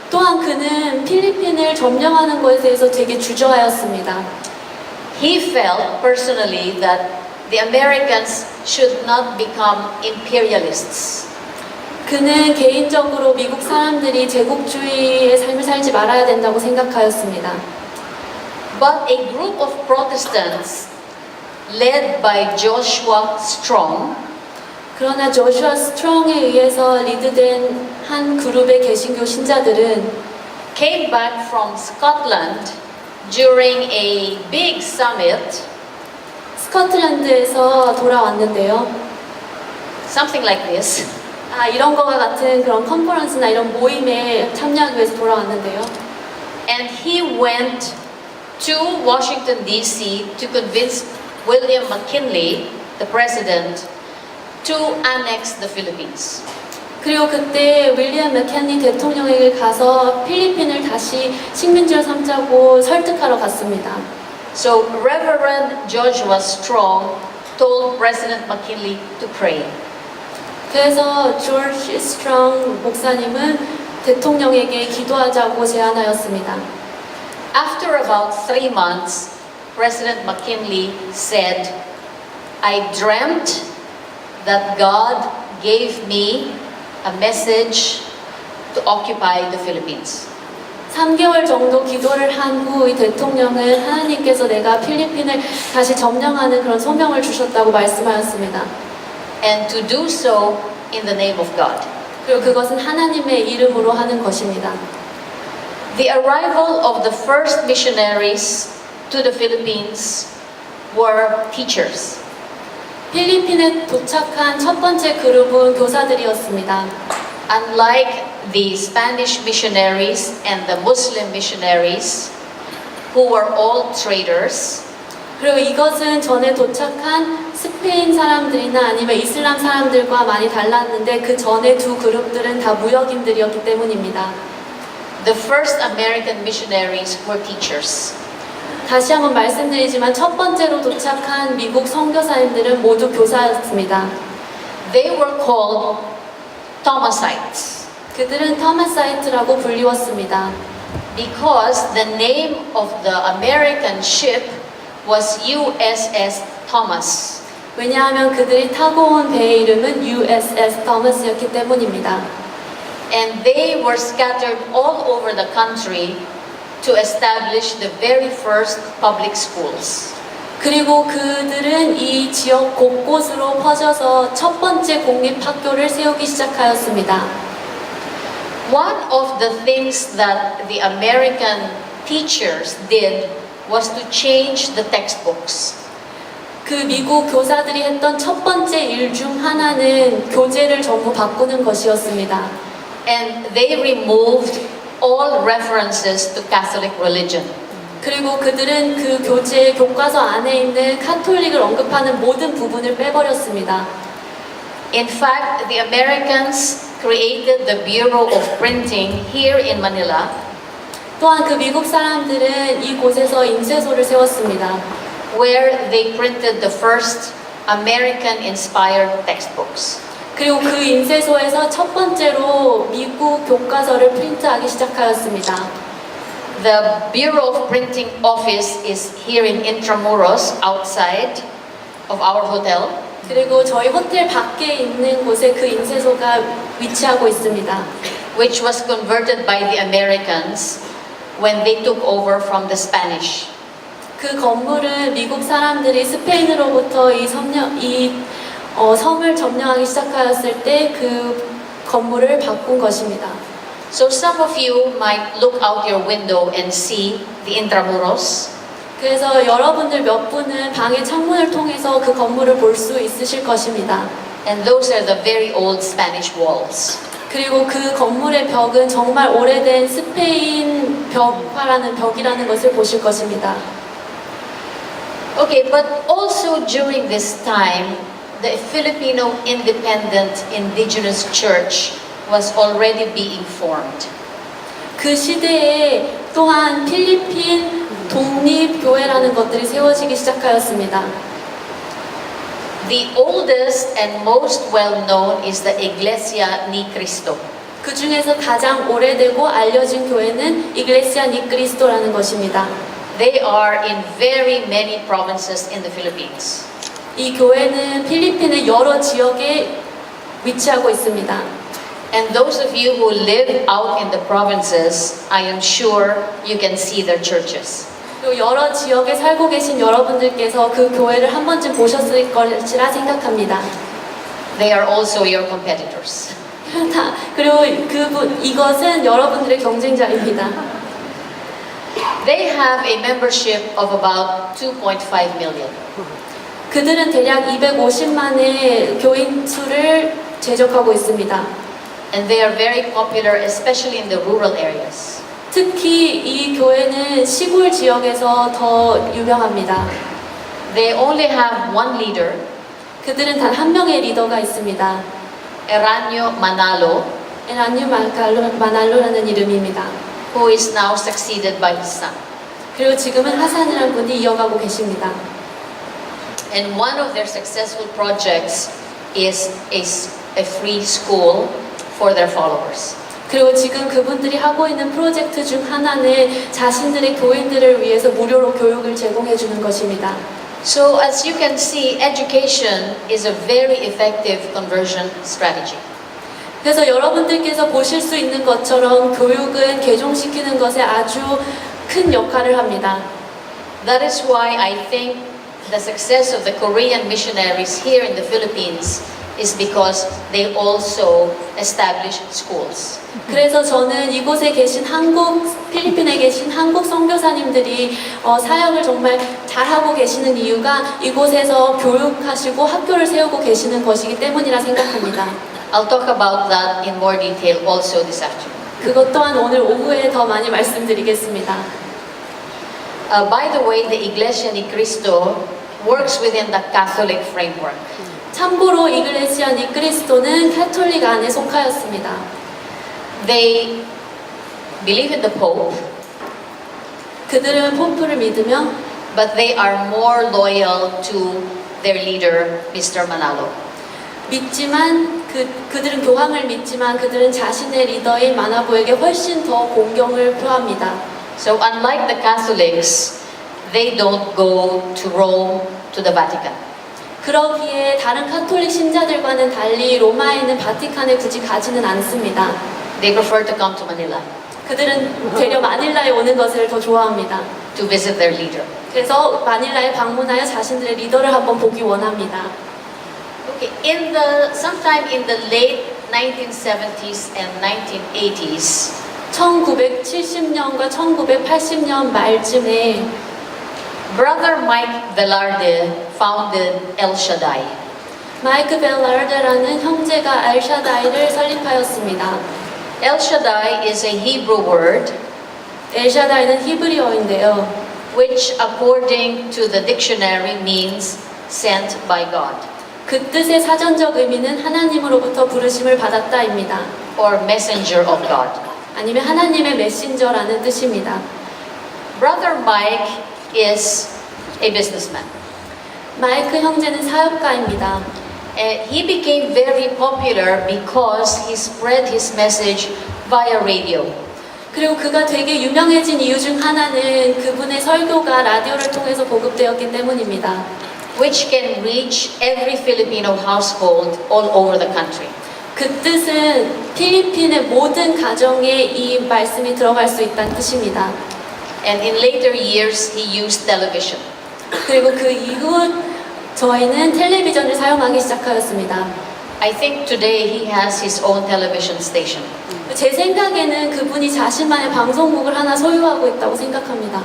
또한 그는 필리핀을 점령하는 것에 대해서 되게 주저하였습니다. He felt personally that the Americans should not become imperialists. 그는 개인적으로 미국 사람들이 제국주의의 삶을 살지 말아야 된다고 생각하였습니다. But a group of Protestants led by Joshua Strong 그러나 조슈아 스트롱에 의해서 리드된 한 그룹의 개신교 신자들은 came back from Scotland during a big summit, 스코틀랜드에서 돌아왔는데요. something like this. 이런 거와 같은 그런 컨퍼런스나 이런 모임에 참여하기 위해서 돌아왔는데요. And he went to Washington, D.C. to convince William McKinley, the president, to annex the Philippines. 그리고 그때 윌리엄 맥켄리 대통령에게 가서 필리핀을 다시 식민지로 삼자고 설득하러 갔습니다. So Reverend Joshua Strong told President McKinley to pray. 그래서 조지 스트롱 목사님은 대통령에게 기도하자고 제안하였습니다. After about 3 months, President McKinley said, I dreamt that God gave me a message to occupy the Philippines. 3개월 정도 기도를 한 후 이 대통령은 하나님께서 내가 필리핀을 다시 점령하는 그런 소명을 주셨다고 말씀하였습니다. And to do so in the name of God. 그리고 그것은 하나님의 이름으로 하는 것입니다. The arrival of the first missionaries to the Philippines were teachers. 필리핀에 도착한 첫 번째 그룹은 교사들이었습니다. Unlike the Spanish missionaries and the Muslim missionaries, who were all traders, 그리고 이것은 전에 도착한 스페인 사람들이나 아니면 이슬람 사람들과 많이 달랐는데 그 전에 두 그룹들은 다 무역인들이었기 때문입니다. the first American missionaries were teachers. 다시 한번 말씀드리지만 첫 번째로 도착한 미국 선교사님들은 모두 교사였습니다. They were called Thomasites 그들은 터마사이트라고 불리웠습니다. because the name of the American ship was USS Thomas. 왜냐하면 그들이 타고 온 배의 이름은 USS 토머스였기 때문입니다. And they were scattered all over the country to establish the very first public schools. 그리고 그들은 이 지역 곳곳으로 퍼져서 첫 번째 공립학교를 세우기 시작하였습니다. One of the things that the American teachers did was to change the textbooks. 그 미국 교사들이 했던 첫 번째 일 중 하나는 교재를 전부 바꾸는 것이었습니다. And they removed all references to Catholic religion. 그리고 그들은 그 교재 교과서 안에 있는 카톨릭을 언급하는 모든 부분을 빼버렸습니다. In fact, the Americans created the Bureau of Printing here in Manila, 또한 그 미국 사람들은 이곳에서 인쇄소를 세웠습니다. where they printed the first American-inspired textbooks. 그리고 그 인쇄소에서 첫 번째로 미국 교과서를 프린트하기 시작하였습니다. The Bureau of Printing office is here in Intramuros, outside of our hotel. 그리고 저희 호텔 밖에 있는 곳에 그 인쇄소가 위치하고 있습니다. which was converted by the Americans when they took over from the Spanish. 그 건물은 미국 사람들이 스페인으로부터 섬을 점령하기 시작하였을 때 그 건물을 바꾼 것입니다. So some of you might look out your window and see the Intramuros. 그래서 여러분들 몇 분은 방의 창문을 통해서 그 건물을 볼 수 있으실 것입니다. And those are the very old Spanish walls. 그리고 그 건물의 벽은 정말 오래된 스페인 벽화라는 벽이라는 것을 보실 것입니다. Okay, but also during this time, the Filipino Independent Indigenous Church was already being formed. 그 시대에 또한 필리핀 독립교회라는 것들이 세워지기 시작하였습니다. The oldest and most well-known is the Iglesia Ni Cristo. 그 중에서 가장 오래되고 알려진 교회는 이글레시아 니 그리스도라는 것입니다. They are in very many provinces in the Philippines. 이 교회는 필리핀의 여러 지역에 위치하고 있습니다. And those of you who live out in the provinces, I am sure you can see their churches. 그리고 여러 지역에 살고 계신 여러분들께서 그 교회를 한 번쯤 보셨을 것이라 생각합니다. They are also your competitors. 그리고 이것은 여러분들의 경쟁자입니다. They have a membership of about 2.5 million. 그들은 대략 250만의 교인 수를 제적하고 있습니다. And they are very popular, especially in the rural areas. 특히 이 교회는 시골 지역에서 더 유명합니다. They only have one leader, 그들은 단 한 명의 리더가 있습니다. Eranio Manalo, 에란뉴 마날로라는 이름입니다. who is now succeeded by his son. 그리고 지금은 하산이라는 분이 이어가고 계십니다. And one of their successful projects is a free school for their followers. 그리고 지금 그분들이 하고 있는 프로젝트 중 하나는 자신들의 교인들을 위해서 무료로 교육을 제공해 주는 것입니다. So as you can see, education is a very effective conversion strategy. 그래서 여러분들께서 보실 수 있는 것처럼 교육은 개종시키는 것에 아주 큰 역할을 합니다. That is why I think the success of the Korean missionaries here in the Philippines is because they also establish schools. 그래서 저는 이곳에 계신 필리핀에 계신 한국 선교사님들이 사역을 정말 잘하고 계시는 이유가 이곳에서 교육하시고 학교를 세우고 계시는 것이기 때문이라 생각합니다. I'll talk about that in more detail also this afternoon. 그것 또한 오늘 오후에 더 많이 말씀드리겠습니다. By the way, the Iglesia Ni Cristo works within the Catholic framework. 참고로 이글레시아 니 그리스도는 카톨릭 안에 속하였습니다. They believe in the Pope, 그들은 포프를 믿으며 but they are more loyal to their leader, Mr. Manalo. 믿지만 그들은 교황을 믿지만 그들은 자신의 리더인 마나보에게 훨씬 더 공경을 표합니다. So unlike the Catholics, they don't go to Rome, to the Vatican. 그러기에 다른 카톨릭 신자들과는 달리 로마에 있는 바티칸에 굳이 가지는 않습니다. They prefer to come to Manila 그들은 되려 마닐라에 오는 것을 더 좋아합니다. to visit their leader. 그래서 마닐라에 방문하여 자신들의 리더를 한번 보기 원합니다. Okay, sometime in the late 1970s and 1980s, 1970년과 1980년 말쯤에 Brother Mike Velarde founded El Shaddai. 마이크 벨라르데라는 형제가 엘샤다이를 설립하였습니다. El Shaddai is a Hebrew word 엘샤다이는 히브리어인데요. which, according to the dictionary, means sent by God 그 뜻의 사전적 의미는 하나님으로부터 부르심을 받았다입니다. or messenger of God. 아니면 하나님의 메신저라는 뜻입니다. Brother Mike is a businessman. 마이크 형제는 사업가입니다. He became very popular because he spread his message via radio. 그리고 그가 되게 유명해진 이유 중 하나는 그분의 설교가 라디오를 통해서 보급되었기 때문입니다. Which can reach every Filipino household all over the country. 그 뜻은 필리핀의 모든 가정에 이 말씀이 들어갈 수 있다는 뜻입니다. And in later years, he used television. 그리고 그 이후 저희는 텔레비전을 사용하기 시작하였습니다. I think today he has his own television station. 제 생각에는 그분이 자신만의 방송국을 하나 소유하고 있다고 생각합니다.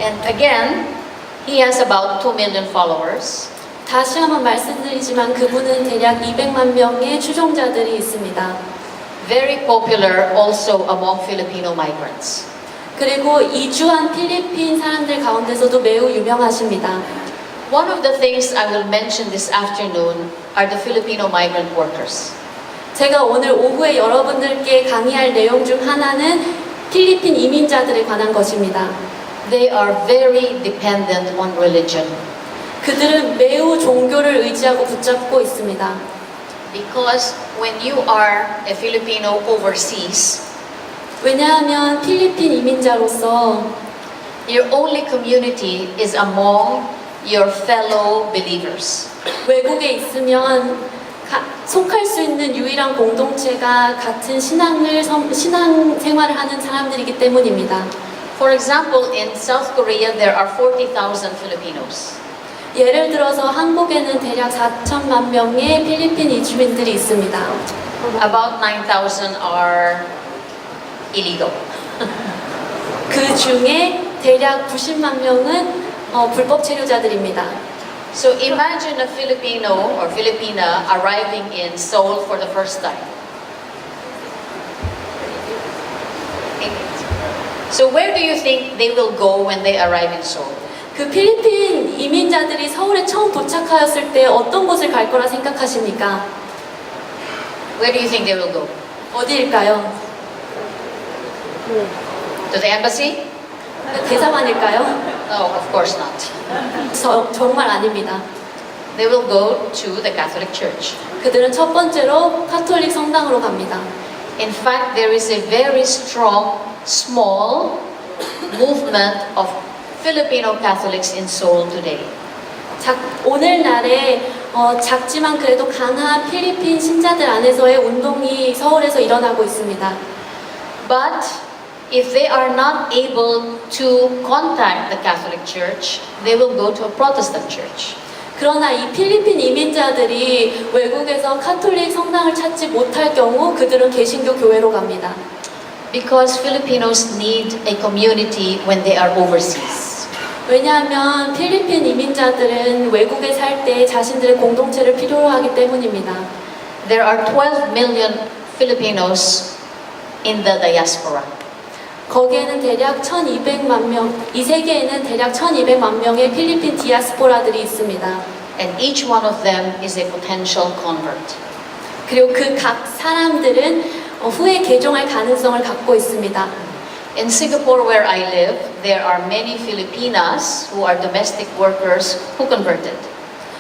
And again, he has about 2 million followers. 다시 한번 말씀드리지만 그분은 대략 200만 명의 추종자들이 있습니다. Very popular also among Filipino migrants. 그리고 이주한 필리핀 사람들 가운데서도 매우 유명하십니다. One of the things I will mention this afternoon are the Filipino migrant workers. 제가 오늘 오후에 여러분들께 강의할 내용 중 하나는 필리핀 이민자들에 관한 것입니다. They are very dependent on religion 그들은 매우 종교를 의지하고 붙잡고 있습니다. because when you are a Filipino overseas, 왜냐하면 필리핀 이민자로서 your only community is among your fellow believers. 외국에 있으면 속할 수 있는 유일한 공동체가 같은 신앙 생활을 하는 사람들이기 때문입니다. For example, in South Korea, there are 40,000 Filipinos. 예를 들어서 한국에는 대략 4천만 명의 필리핀 이주민들이 있습니다. About 9,000 are illegal. 그 중에 대략 90만 명은 불법 체류자들입니다. So imagine a Filipino or Filipina arriving in Seoul for the first time. So where do you think they will go when they arrive in Seoul? 그 필리핀 이민자들이 서울에 처음 도착하였을 때 어떤 곳을 갈 거라 생각하십니까? Where do you think they will go? 어디일까요? To the embassy? 대사관일까요? No, of course not. 정말 아닙니다. They will go to the Catholic Church. 그들은 첫 번째로 카톨릭 성당으로 갑니다. In fact, there is a very strong, small movement of Filipino Catholics in Seoul today. 오늘날에 작지만 그래도 강한 필리핀 신자들 안에서의 운동이 서울에서 일어나고 있습니다. But if they are not able to contact the Catholic Church, they will go to a Protestant church. 그러나 이 필리핀 이민자들이 외국에서 카톨릭 성당을 찾지 못할 경우 그들은 개신교 교회로 갑니다. Because Filipinos need a community when they are overseas. 왜냐하면 필리핀 이민자들은 외국에 살 때 자신들의 공동체를 필요로 하기 때문입니다. There are 12 million Filipinos in the diaspora. 거기에는 대략 1200만 명, 이 세계에는 대략 1200만 명의 필리핀 디아스포라들이 있습니다. And each one of them is a potential convert. 그리고 그 각 사람들은 후에 개종할 가능성을 갖고 있습니다. In Singapore, where I live, there are many Filipinas who are domestic workers who converted.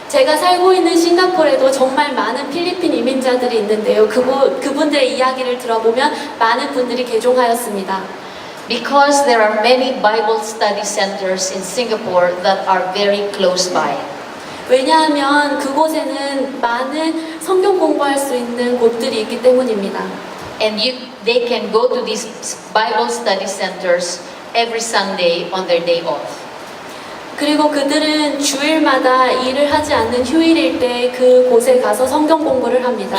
제가 살고 있는 싱가포르에도 정말 많은 필리핀 이민자들이 있는데요. 그분들의 이야기를 들어보면 많은 분들이 개종하였습니다. Because there are many Bible study centers in Singapore that are very close by. 왜냐하면 그곳에는 많은 성경 공부할 수 있는 곳들이 있기 때문입니다. And they can go to these Bible study centers every Sunday on their day off. 그리고 그들은 주일마다 일을 하지 않는 휴일일 때 그곳에 가서 성경 공부를 합니다.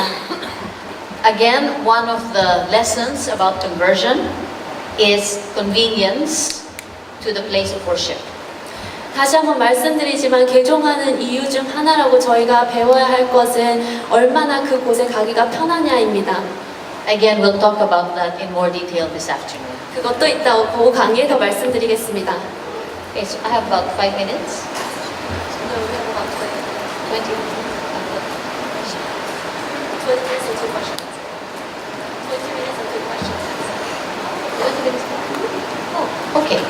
Again, one of the lessons about conversion is convenience to the place of worship. 다시 한번 말씀드리지만 개종하는 이유 중 하나라고 저희가 배워야 할 것은 얼마나 그곳에 가기가 편하냐입니다. Again, we'll talk about that in more detail this afternoon. 그것도 이따 그 강의에서 말씀드리겠습니다. Okay, so I have about 5 minutes. 20. Oh, okay.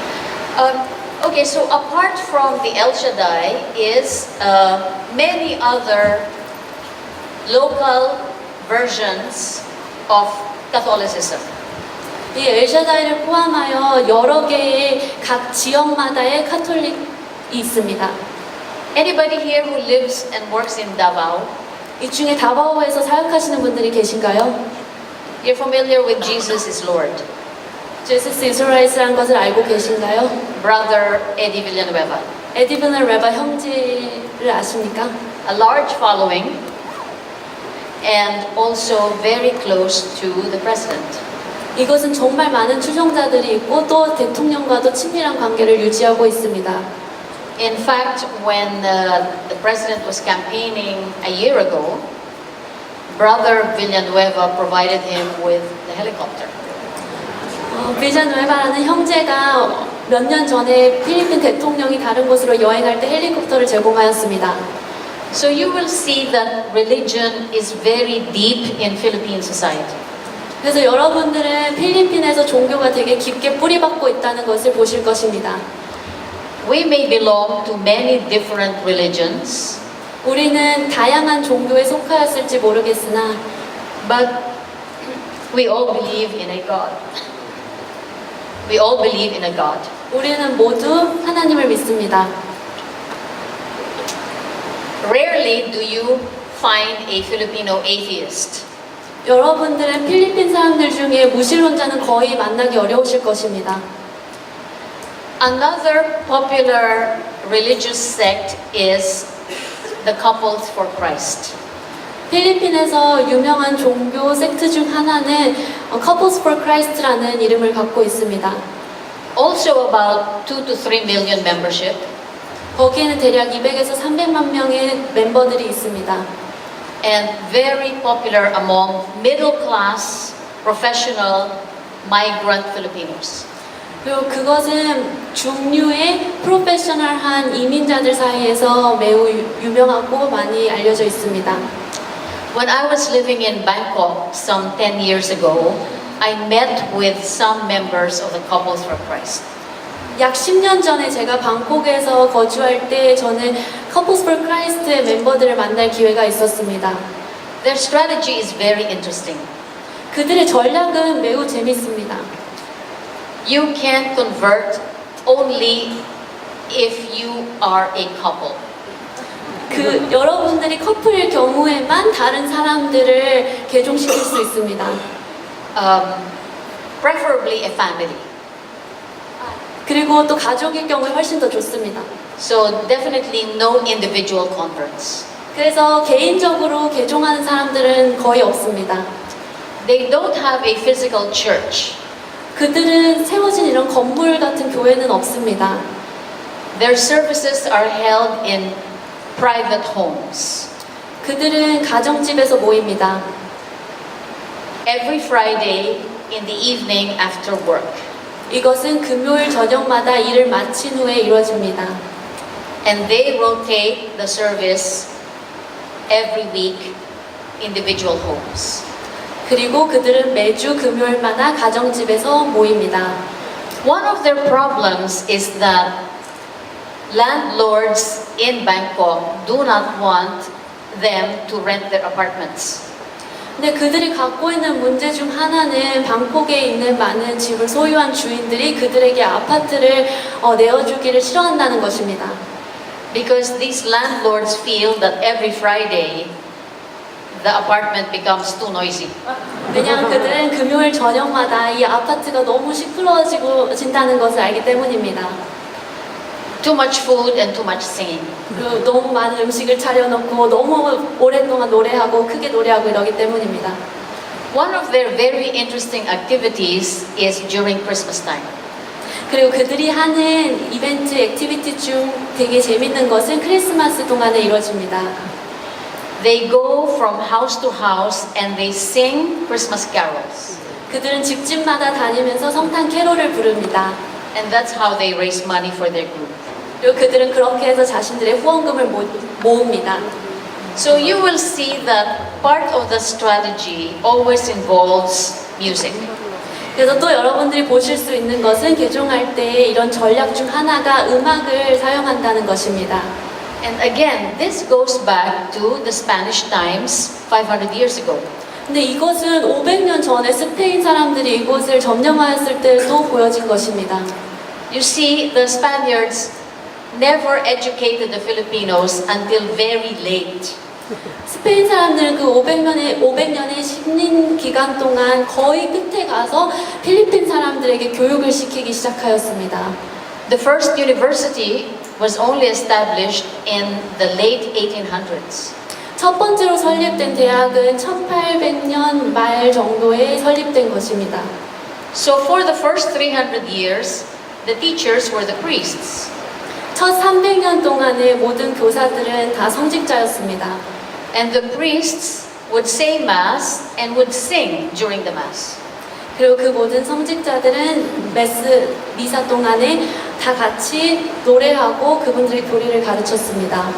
Okay, so apart from the El Shaddai is many other local versions of Catholicism. 이 엘샤다이를 포함하여 여러 개의 각 지역마다의 카톨릭이 있습니다. Anybody here who lives and works in Davao? 이 중에 다바오에서 사역하시는 분들이 계신가요? You're familiar with Jesus is Lord. 제수스 이스라엘이라는 것을 알고 계신가요? Brother Eddie Villanueva. 에디브너 레바 형제를 아십니까? A large following and also very close to the president. 이것은 정말 많은 추종자들이 있고 또 대통령과도 친밀한 관계를 유지하고 있습니다. In fact, when the president was campaigning a year ago, Brother Villanueva provided him with the helicopter. 빌자누에바라는 형제가 몇 년 전에 필리핀 대통령이 다른 곳으로 여행할 때 헬리콥터를 제공하였습니다. So you will see that religion is very deep in Philippine society. 그래서 여러분들은 필리핀에서 종교가 되게 깊게 뿌리박고 있다는 것을 보실 것입니다. We may belong to many different religions, 우리는 다양한 종교에 속하였을지 모르겠으나 but we all believe in a God. We all believe in a God. 우리는 모두 하나님을 믿습니다. Rarely do you find a Filipino atheist. 여러분들은 필리핀 사람들 중에 무신론자는 거의 만나기 어려우실 것입니다. Another popular religious sect is the Couples for Christ. 필리핀에서 유명한 종교 섹트 중 하나는 Couples for Christ라는 이름을 갖고 있습니다. Also about 2 to 3 million membership. 거기에는 대략 200에서 300만 명의 멤버들이 있습니다. And very popular among middle class, professional, migrant Filipinos. 그리고 그것은 중류의 프로페셔널한 이민자들 사이에서 매우 유명하고 많이 알려져 있습니다. When I was living in Bangkok some 10 years ago, I met with some members of the Couples for Christ. 약 10년 전에 제가 방콕에서 거주할 때 저는 Couples for Christ의 멤버들을 만날 기회가 있었습니다. Their strategy is very interesting. 그들의 전략은 매우 재밌습니다. You can convert only if you are a couple. 여러분들이 커플일 경우에만 다른 사람들을 개종시킬 수 있습니다. Preferably a family. 그리고 또 가족일 경우에 훨씬 더 좋습니다. So definitely no individual converts. 그래서 개인적으로 개종하는 사람들은 거의 없습니다. They don't have a physical church. 그들은 세워진 이런 건물 같은 교회는 없습니다. Their services are held in private homes. 그들은 가정집에서 모입니다. Every Friday in the evening after work. 이것은 금요일 저녁마다 일을 마친 후에 이루어집니다. And they rotate the service every week, individual homes. 그리고 그들은 매주 금요일마다 가정집에서 모입니다. One of their problems is that landlords in Bangkok do not want them to rent their apartments. 근데 그들이 갖고 있는 문제 중 하나는 방콕에 있는 많은 집을 소유한 주인들이 그들에게 아파트를 내어주기를 싫어한다는 것입니다. Because these landlords feel that every Friday the apartment becomes too noisy. 왜냐하면 그들은 금요일 저녁마다 이 아파트가 너무 시끄러워진다는 것을 알기 때문입니다. Too much food and too much singing. 그리고 너무 많은 음식을 차려놓고 너무 오랫동안 노래하고 크게 노래하고 이러기 때문입니다. One of their very interesting activities is during Christmas time. 그리고 그들이 하는 이벤트 액티비티 중 되게 재밌는 것은 크리스마스 동안에 이루어집니다. They go from house to house and they sing Christmas carols. 그들은 집집마다 다니면서 성탄 캐롤을 부릅니다. And that's how they raise money for their group. 그리고 그들은 그렇게 해서 자신들의 후원금을 모읍니다. So you will see that part of the strategy always involves music. 그래서 또 여러분들이 보실 수 있는 것은 개종할 때 이런 전략 중 하나가 음악을 사용한다는 것입니다. And again, this goes back to the Spanish times 500 years ago. 근데 이것은 500년 전에 스페인 사람들이 이곳을 점령하였을 때도 보여진 것입니다. You see, the Spaniards never educated the Filipinos until very late. 스페인 사람들은 그 500년의 식민 기간 동안 거의 끝에 가서 필리핀 사람들에게 교육을 시키기 시작하였습니다. The first university was only established in the late 1800s. 첫 번째로 설립된 대학은 1800년 말 정도에 설립된 것입니다. So for the first 300 years, the teachers were the priests. 첫 300년 동안의 모든 교사들은 다 성직자였습니다. And the priests would say mass and would sing during the mass. 그리고 그 모든 성직자들은 미사 동안에 다 같이 노래하고 그분들의 교리를 가르쳤습니다.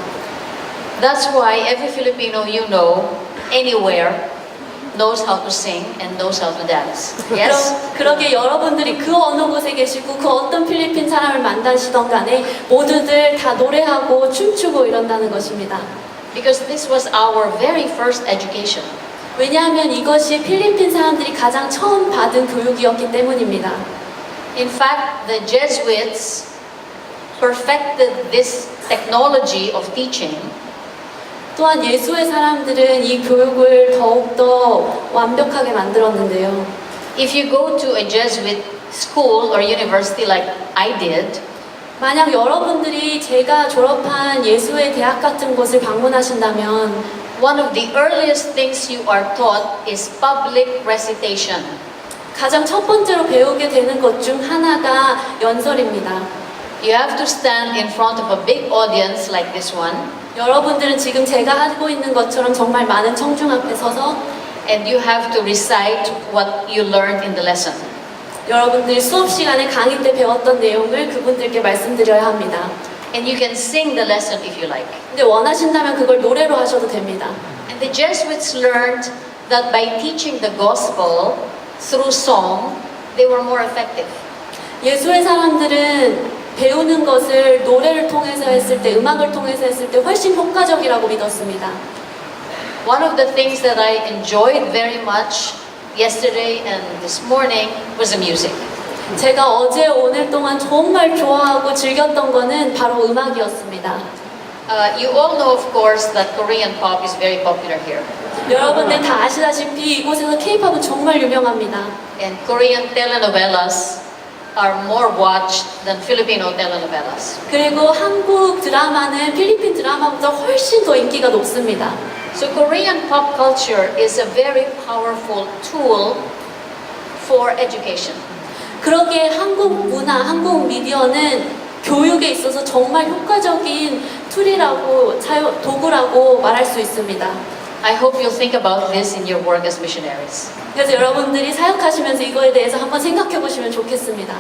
That's why every Filipino you know, anywhere, knows how to sing and knows how to dance. Yes? 그러게 여러분들이 그 어느 곳에 계시고 그 어떤 필리핀 사람을 만나시던 간에 모두들 다 노래하고 춤추고 이런다는 것입니다. Because this was our very first education. 왜냐하면 이것이 필리핀 사람들이 가장 처음 받은 교육이었기 때문입니다. In fact, the Jesuits perfected this technology of teaching 또한 예수의 사람들은 이 교육을 더욱더 완벽하게 만들었는데요. If you go to a Jesuit school or university like I did, 만약 여러분들이 제가 졸업한 예수의 대학 같은 곳을 방문하신다면 one of the earliest things you are taught is public recitation. 가장 첫 번째로 배우게 되는 것 중 하나가 연설입니다. You have to stand in front of a big audience like this one, 여러분들은 지금 제가 하고 있는 것처럼 정말 많은 청중 앞에 서서 and you have to recite what you learned in the lesson. 여러분들이 수업 시간에 강의 때 배웠던 내용을 그분들께 말씀드려야 합니다. And you can sing the lesson if you like. 근데 원하신다면 그걸 노래로 하셔도 됩니다. And the Jesuits learned that by teaching the gospel through song, they were more effective. 예수의 사람들은 배우는 것을 노래를 통해서 했을 때, 음악을 통해서 했을 때 훨씬 효과적이라고 믿었습니다. One of the things that I enjoyed very much yesterday and this morning was the music. 제가 어제 오늘 동안 정말 좋아하고 즐겼던 거는 바로 음악이었습니다. You all know, of course, that Korean pop is very popular here. 여러분들 다 아시다시피 이곳에서 K-팝은 정말 유명합니다. And Korean telenovelas are more watched than Filipino telenovelas. 그리고 한국 드라마는 필리핀 드라마보다 훨씬 더 인기가 높습니다. So Korean pop culture is a very powerful tool for education. 그러기에 한국 문화, 한국 미디어는 교육에 있어서 정말 효과적인 툴이라고, 도구라고 말할 수 있습니다. I hope you'll think about this in your work as missionaries. 그래서 여러분들이 사역하시면서 이거에 대해서 한번 생각해 보시면 좋겠습니다.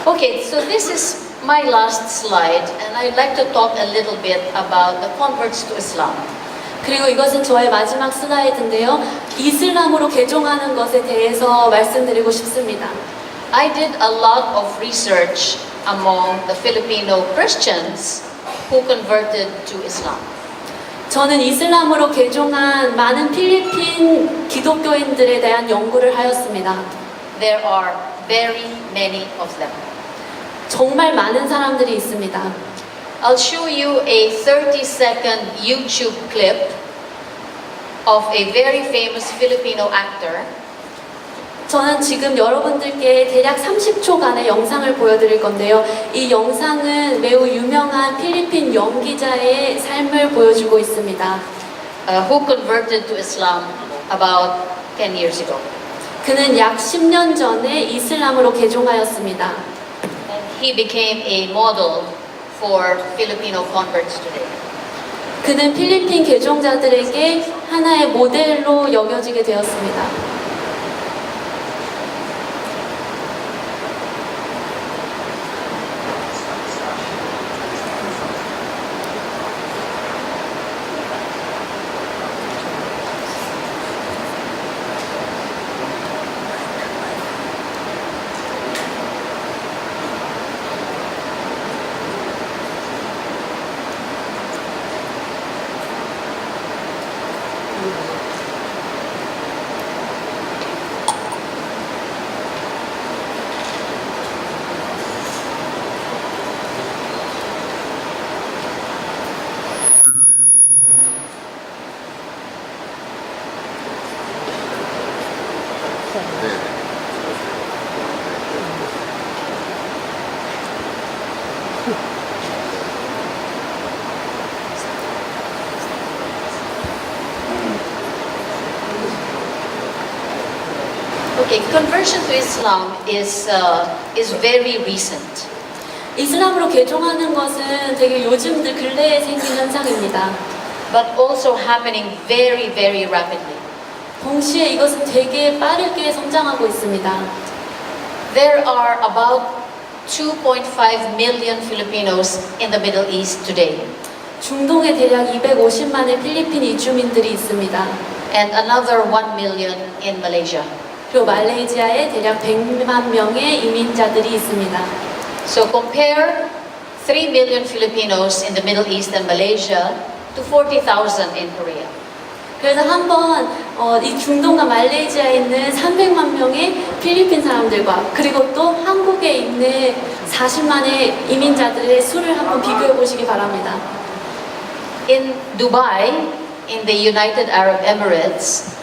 Okay, so this is my last slide, and I'd like to talk a little bit about the converts to Islam. 그리고 이것은 저의 마지막 슬라이드인데요. 이슬람으로 개종하는 것에 대해서 말씀드리고 싶습니다. I did a lot of research among the Filipino Christians who converted to Islam. 저는 이슬람으로 개종한 많은 필리핀 기독교인들에 대한 연구를 하였습니다. There are very many of them. 정말 많은 사람들이 있습니다. I'll show you a 30-second YouTube clip of a very famous Filipino actor. 저는 지금 여러분들께 대략 30초간의 영상을 보여드릴 건데요. 이 영상은 매우 유명한 필리핀 연기자의 삶을 보여주고 있습니다. Who converted to Islam about 10 years ago. 그는 약 10년 전에 이슬람으로 개종하였습니다. He became a model for Filipino converts today. 그는 필리핀 개종자들에게 하나의 모델로 여겨지게 되었습니다. Okay, conversion to Islam is very recent. 이슬람으로 개종하는 것은 되게 요즘들 근래에 생긴 현상입니다. But also happening very, very rapidly. 동시에 이것은 되게 빠르게 성장하고 있습니다. There are about 2.5 million Filipinos in the Middle East today, 중동에 대략 250만의 필리핀 이주민들이 있습니다. and another 1 million in Malaysia. 그리고 말레이시아에 대략 100만 명의 이민자들이 있습니다. So compare 3 million Filipinos in the Middle East and Malaysia to 40,000 in Korea. 그래서 한번 이 중동과 말레이시아에 있는 300만 명의 필리핀 사람들과 그리고 또 한국에 있는 40만의 이민자들의 수를 한번 비교해 보시기 바랍니다. In Dubai, in the United Arab Emirates,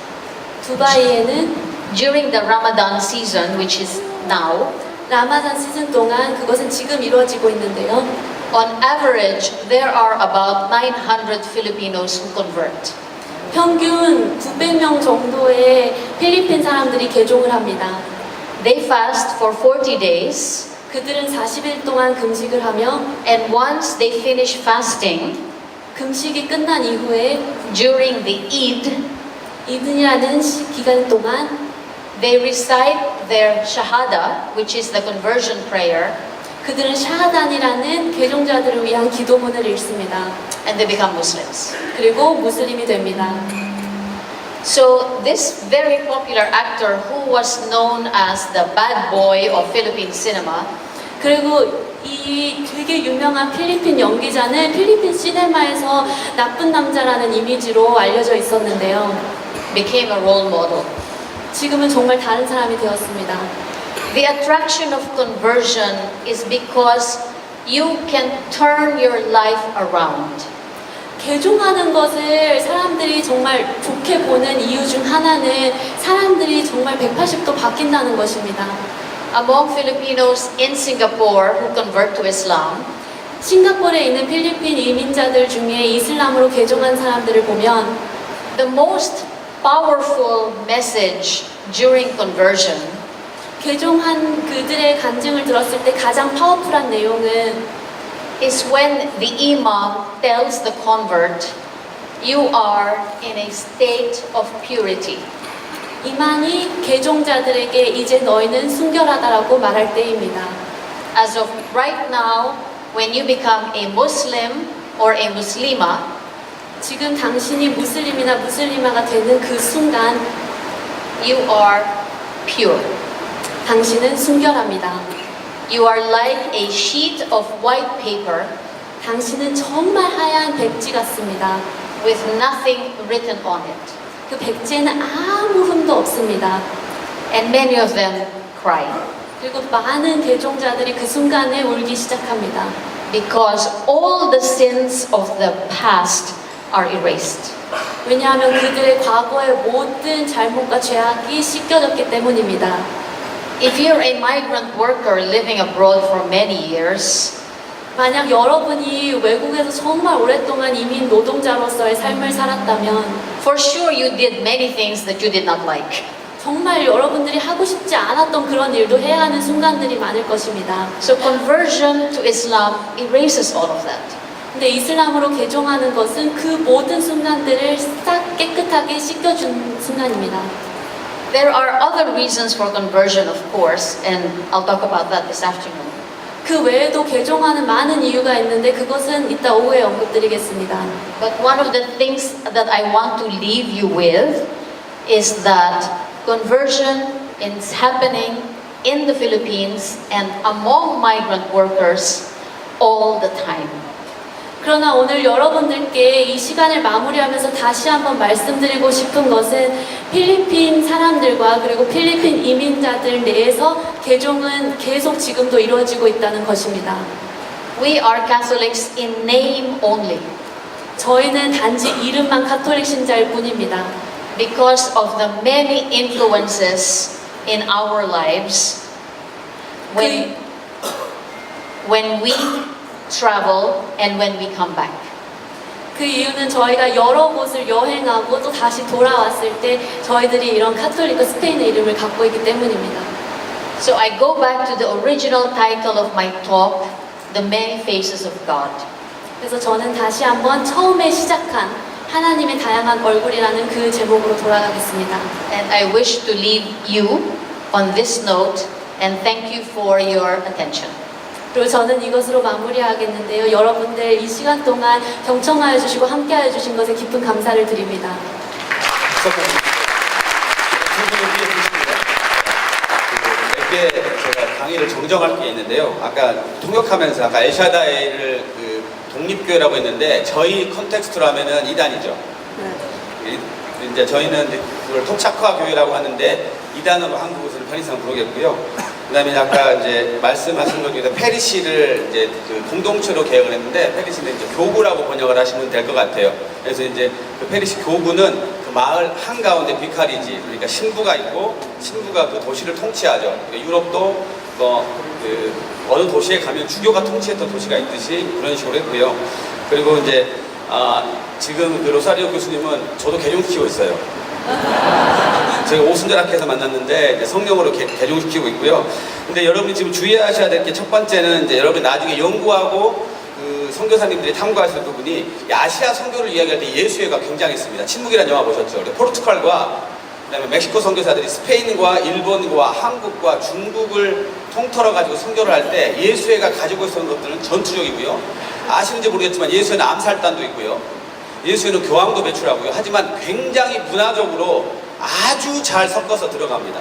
두바이에는 during the Ramadan season, which is now, 라마단 시즌 동안 그것은 지금 이루어지고 있는데요. On average, there are about 900 Filipinos who convert. 평균 900명 정도의 필리핀 사람들이 개종을 합니다. They fast for 40 days, 그들은 40일 동안 금식을 하며 and once they finish fasting, 금식이 끝난 이후에 during the Eid, 이든이라는 기간 동안 they recite their Shahada, which is the conversion prayer, 그들은 샤하단이라는 개종자들을 위한 기도문을 읽습니다. and they become Muslims. 그리고 무슬림이 됩니다. So this very popular actor who was known as the bad boy of Philippine cinema 그리고 이 되게 유명한 필리핀 연기자는 필리핀 시네마에서 나쁜 남자라는 이미지로 알려져 있었는데요. became a role model. 지금은 정말 다른 사람이 되었습니다. The attraction of conversion is because you can turn your life around. 개종하는 것을 사람들이 정말 좋게 보는 이유 중 하나는 사람들이 정말 180도 바뀐다는 것입니다. Among Filipinos in Singapore who convert to Islam, 싱가포르에 있는 필리핀 이민자들 중에 이슬람으로 개종한 사람들을 보면 the most powerful message during conversion 개종한 그들의 간증을 들었을 때 가장 파워풀한 내용은 is when the imam tells the convert, you are in a state of purity. 이만희 개종자들에게 이제 너희는 순결하다라고 말할 때입니다. As of right now, when you become a Muslim or a Muslima, 지금 당신이 무슬림이나 무슬리마가 되는 그 순간 you are pure. 당신은 순결합니다. You are like a sheet of white paper 당신은 정말 하얀 백지 같습니다. with nothing written on it. 그 백지에는 아무 흠도 없습니다. And many of them cry 그리고 많은 개종자들이 그 순간에 울기 시작합니다. because all the sins of the past are erased. 왜냐하면 그들의 과거의 모든 잘못과 죄악이 씻겨졌기 때문입니다. If you're a migrant worker living abroad for many years, 만약 여러분이 외국에서 정말 오랫동안 이민 노동자로서의 삶을 살았다면 for sure you did many things that you did not like. 정말 여러분들이 하고 싶지 않았던 그런 일도 해야 하는 순간들이 많을 것입니다. So conversion to Islam erases all of that. 근데 이슬람으로 개종하는 것은 그 모든 순간들을 싹 깨끗하게 씻겨준 순간입니다. There are other reasons for conversion, of course, and I'll talk about that this afternoon. 그 외에도 개종하는 많은 이유가 있는데 그것은 이따 오후에 언급드리겠습니다. But one of the things that I want to leave you with is that conversion is happening in the Philippines and among migrant workers all the time. 그러나 오늘 여러분들께 이 시간을 마무리하면서 다시 한번 말씀드리고 싶은 것은 필리핀 사람들과 그리고 필리핀 이민자들 내에서 개종은 계속 지금도 이루어지고 있다는 것입니다. We are Catholics in name only 저희는 단지 이름만 가톨릭 신자일 뿐입니다. because of the many influences in our lives when we travel and when we come back. 그 이유는 저희가 여러 곳을 여행하고 또 다시 돌아왔을 때 저희들이 이런 카톨릭과 스페인의 이름을 갖고 있기 때문입니다. So I go back to the original title of my talk, The Many Faces of God. 그래서 저는 다시 한번 처음에 시작한 하나님의 다양한 얼굴이라는 그 제목으로 돌아가겠습니다. And I wish to leave you on this note and thank you for your attention. 그리고 저는 이것으로 마무리하겠는데요. 여러분들 이 시간 동안 경청하여 주시고 함께하여 주신 것에 깊은 감사를 드립니다. 몇 개 제가 강의를 정정할 게 있는데요. 아까 통역하면서 아까 엘샤다이를 그 독립교회라고 했는데 저희 컨텍스트로 하면은 이단이죠. 이제 저희는 이제 그걸 토착화 교회라고 하는데 이단으로 한국에서는 편의상 부르겠고요. 그다음에 아까 이제 말씀하신 것 중에서 페리시를 이제 그 공동체로 개혁을 했는데 페리시는 이제 교구라고 번역을 하시면 될 것 같아요. 그래서 이제 그 페리시 교구는 그 마을 한가운데 비카리지, 그러니까 신부가 있고 신부가 그 도시를 통치하죠. 그러니까 유럽도 어느 도시에 가면 주교가 통치했던 도시가 있듯이 그런 식으로 했고요. 그리고 이제 지금 그 로사리오 교수님은 저도 개종시키고 있어요. 제가 오순절학회에서 만났는데 이제 성령으로 개종시키고 있고요. 근데 여러분이 지금 주의하셔야 될 게 첫 번째는 이제 여러분이 나중에 연구하고 그 선교사님들이 탐구하실 부분이 아시아 선교를 이야기할 때 예수회가 굉장했습니다. 침묵이라는 영화 보셨죠? 포르투갈과 그다음에 멕시코 선교사들이 스페인과 일본과 한국과 중국을 통틀어 가지고 선교를 할 때 예수회가 가지고 있었던 것들은 전투력이고요. 아시는지 모르겠지만 예수회는 암살단도 있고요. 예수회는 교황도 배출하고요. 하지만 굉장히 문화적으로 아주 잘 섞어서 들어갑니다.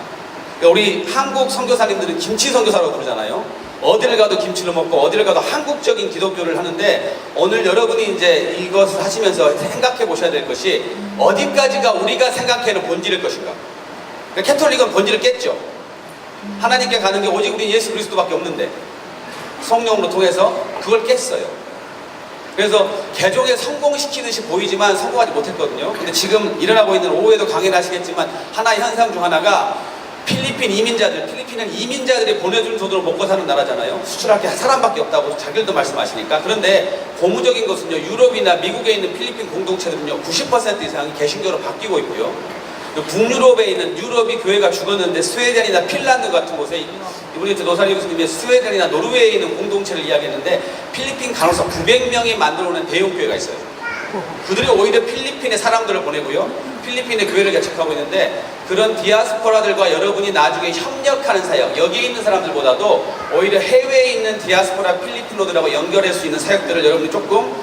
그러니까 우리 한국 선교사님들은 김치 선교사라고 부르잖아요. 어디를 가도 김치를 먹고 어디를 가도 한국적인 기독교를 하는데 오늘 여러분이 이제 이것을 하시면서 생각해 보셔야 될 것이 어디까지가 우리가 생각하는 본질일 것인가. 그러니까 캐톨릭은 본질을 깼죠. 하나님께 가는 게 오직 우리 예수 그리스도밖에 없는데 성령으로 통해서 그걸 깼어요. 그래서 개종에 성공시키듯이 보이지만 성공하지 못했거든요. 근데 지금 일어나고 있는 오후에도 강의를 하시겠지만 하나의 현상 중 하나가 필리핀 이민자들, 필리핀은 이민자들이 보내준 돈으로 먹고 사는 나라잖아요. 수출할 게 사람밖에 없다고 자기들도 말씀하시니까. 그런데 고무적인 것은요, 유럽이나 미국에 있는 필리핀 공동체들은요 90% 이상이 개신교로 바뀌고 있고요. 북유럽에 있는 유럽이 교회가 죽었는데 스웨덴이나 핀란드 같은 곳에 이번에 노사리 교수님이 스웨덴이나 노르웨이에 있는 공동체를 이야기했는데 필리핀 간호사 900명이 만들어낸 대형교회가 있어요. 그들이 오히려 필리핀에 사람들을 보내고요. 필리핀의 교회를 개척하고 있는데 그런 디아스포라들과 여러분이 나중에 협력하는 사역, 여기에 있는 사람들보다도 오히려 해외에 있는 디아스포라 필리핀어들하고 연결할 수 있는 사역들을 여러분이 조금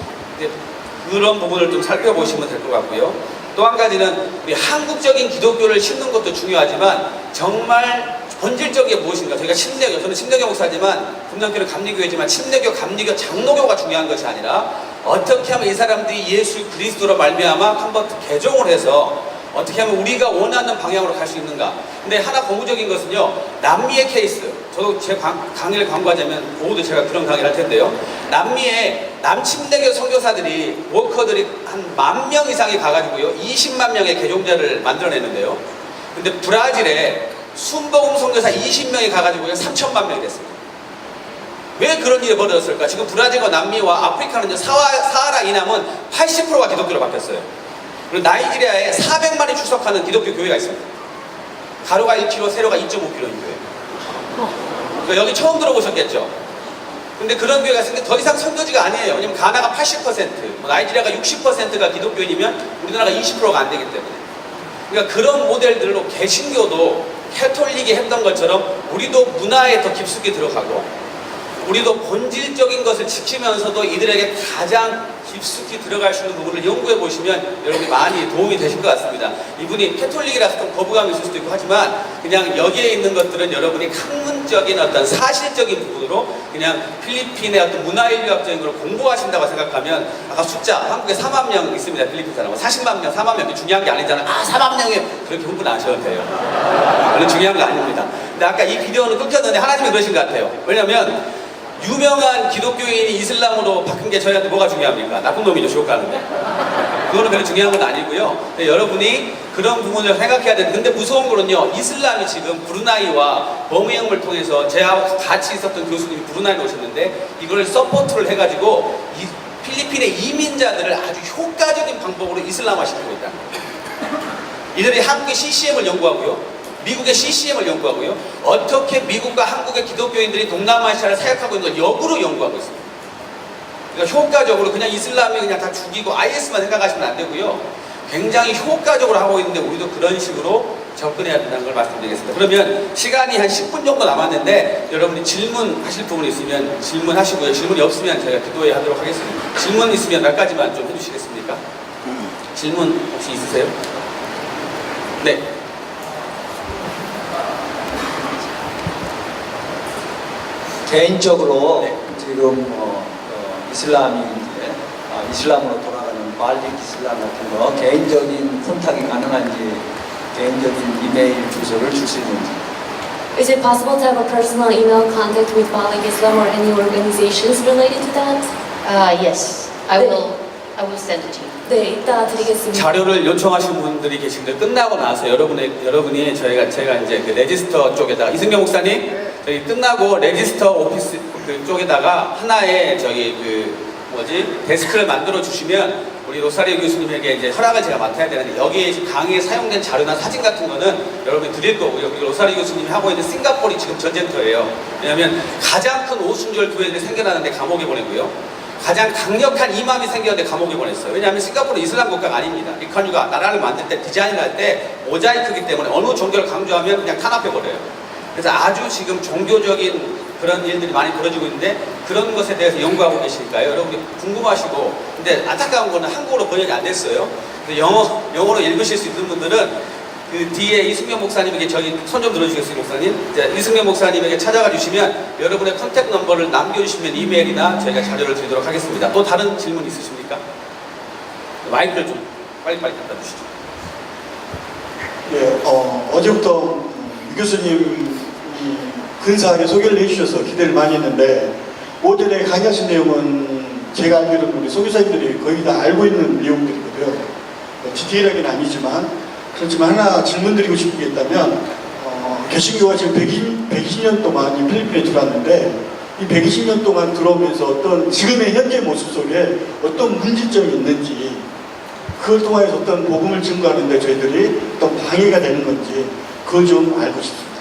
그런 부분을 좀 살펴보시면 될 것 같고요. 또 한 가지는 우리 한국적인 기독교를 심는 것도 중요하지만 정말 본질적인 게 무엇인가. 저희가 침례교, 저는 침례교 목사지만 금남교는 감리교회지만 침례교, 감리교, 장로교가 중요한 것이 아니라 어떻게 하면 이 사람들이 예수 그리스도로 말미암아 컨버트 개종을 해서 어떻게 하면 우리가 원하는 방향으로 갈 수 있는가. 근데 하나 고무적인 것은요, 남미의 케이스. 저도 제 강의를 광고하자면 오후도 제가 그런 강의를 할 텐데요. 남미의 남침례교 선교사들이 워커들이 한 10,000명 이상이 가가지고요 20만 명의 개종자를 만들어내는데요. 근데 브라질에 순복음 선교사 20명이 가가지고요 3,000만 명이 됐습니다. 왜 그런 일이 벌어졌을까? 지금 브라질과 남미와 아프리카는 사하라 이남은 80%가 기독교로 바뀌었어요. 그리고 나이지리아에 400만이 출석하는 기독교 교회가 있습니다. 가로가 1km, 세로가 2.5km인 교회. 그러니까 여기 처음 들어보셨겠죠? 근데 그런 교회가 있으니까 더 이상 선교지가 아니에요. 왜냐면 가나가 80%, 나이지리아가 60%가 기독교인이면 우리나라가 20%가 안 되기 때문에. 그러니까 그런 모델들로 개신교도 캐톨릭이 했던 것처럼 우리도 문화에 더 깊숙이 들어가고 우리도 본질적인 것을 지키면서도 이들에게 가장 깊숙이 들어갈 수 있는 부분을 연구해 보시면 여러분이 많이 도움이 되실 것 같습니다. 이분이 캐톨릭이라서 좀 거부감이 있을 수도 있고 하지만 그냥 여기에 있는 것들은 여러분이 학문적인 어떤 사실적인 부분으로 그냥 필리핀의 어떤 문화인류학적인 걸 공부하신다고 생각하면 아까 숫자 한국에 4만 명 있습니다. 필리핀 사람 40만 명, 4만 명 중요한 게 아니잖아요. 4만 명이 그렇게 흥분 안 하셔도 돼요. 별로 중요한 거 아닙니다. 근데 아까 이 비디오는 끊겼는데 하나님이 그러신 것 같아요. 왜냐면 유명한 기독교인이 이슬람으로 바뀐 게 저희한테 뭐가 중요합니까? 나쁜 놈이죠, 지옥 가는데. 그거는 별로 중요한 건 아니고요. 여러분이 그런 부분을 생각해야 되는데, 근데 무서운 거는요, 이슬람이 지금 브루나이와 버미형을 통해서 제하고 같이 있었던 교수님이 브루나이에 오셨는데, 이거를 서포트를 해가지고, 이 필리핀의 이민자들을 아주 효과적인 방법으로 이슬람화 시키고 있다는 거예요. 이들이 한국의 CCM을 연구하고요. 미국의 CCM을 연구하고요. 어떻게 미국과 한국의 기독교인들이 동남아시아를 사역하고 있는 걸 역으로 연구하고 있습니다. 그러니까 효과적으로 그냥 이슬람이 그냥 다 죽이고 IS만 생각하시면 안 되고요. 굉장히 효과적으로 하고 있는데 우리도 그런 식으로 접근해야 된다는 걸 말씀드리겠습니다. 그러면 시간이 한 10분 정도 남았는데 여러분이 질문하실 부분이 있으면 질문하시고요. 질문이 없으면 제가 기도회 하도록 하겠습니다. 질문 있으면 몇 가지만 좀 해주시겠습니까? 질문 혹시 있으세요? 네. 개인적으로 네. 지금 이슬람이 이제 이슬람으로 돌아가는 발릭 이슬람 같은 거 개인적인 컨택이 가능한지 개인적인 이메일 주소를 줄 수 있는지. Is it possible to have a personal email contact with Balik Islam or any organizations related to that? Yes, I 네. will I will send it to you. 네, 이따가 드리겠습니다. 자료를 요청하신 분들이 계신데 끝나고 나서 여러분이 제가 이제 그 레지스터 쪽에다가 이승경 목사님 저희 끝나고 레지스터 오피스 그 쪽에다가 하나의 저기 그 데스크를 만들어 주시면 우리 로사리오 교수님에게 이제 허락을 제가 맡아야 되는데 여기에 강의에 사용된 자료나 사진 같은 거는 여러분이 드릴 거고요. 그리고 로사리오 교수님이 하고 있는 싱가포르이 지금 전쟁터예요. 왜냐하면 가장 큰 오순절 교회들이 생겨나는데 감옥에 보내고요. 가장 강력한 이맘이 생겼는데 감옥에 보냈어요. 왜냐하면 싱가포르 이슬람 국가가 아닙니다. 리카뉴가 나라를 만들 때 디자인할 때 모자이크이기 때문에 어느 종교를 강조하면 그냥 탄압해버려요. 그래서 아주 지금 종교적인 그런 일들이 많이 벌어지고 있는데 그런 것에 대해서 연구하고 계시니까요. 여러분이 궁금하시고 근데 안타까운 거는 한국어로 번역이 안 됐어요. 영어로 읽으실 수 있는 분들은 그 뒤에 이승경 목사님에게 저희 손 좀 들어주시겠어요, 목사님? 이제 이승경 목사님에게 찾아가 주시면 여러분의 컨택 넘버를 남겨주시면 이메일이나 저희가 자료를 드리도록 하겠습니다. 또 다른 질문 있으십니까? 마이크를 좀 빨리빨리 갖다 주시죠. 예, 어제부터 유 교수님이 근사하게 소개를 해주셔서 기대를 많이 했는데 오전에 강의하신 내용은 제가 알기로는 우리 소교사님들이 거의 다 알고 있는 내용들이거든요. 디테일하게는 아니지만 그렇지만 하나 질문 드리고 싶은 게 있다면 개신교가 지금 120년 동안 이 필리핀에 들어왔는데 이 120년 동안 들어오면서 어떤 지금의 현재 모습 속에 어떤 문제점이 있는지 그걸 통해서 어떤 복음을 증거하는데 저희들이 어떤 방해가 되는 건지 그걸 좀 알고 싶습니다.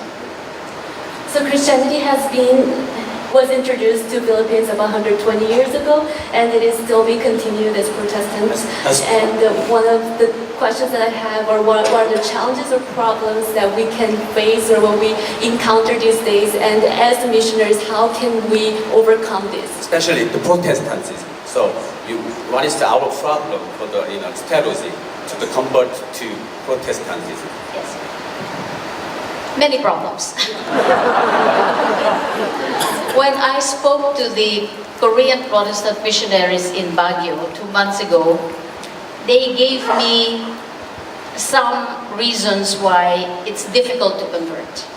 So Christianity was introduced to Philippines about 120 years ago, and it is still being continued as Protestants. And one of the questions that I have, or what are the challenges or problems that we can face or what we encounter these days, and as missionaries, how can we overcome this? Especially the Protestantism. So what is our problem for the theology to convert to Protestantism? Yes. Many problems. When I spoke to the Korean Protestant missionaries in Baguio 2 months ago, they gave me some reasons why it's difficult to convert.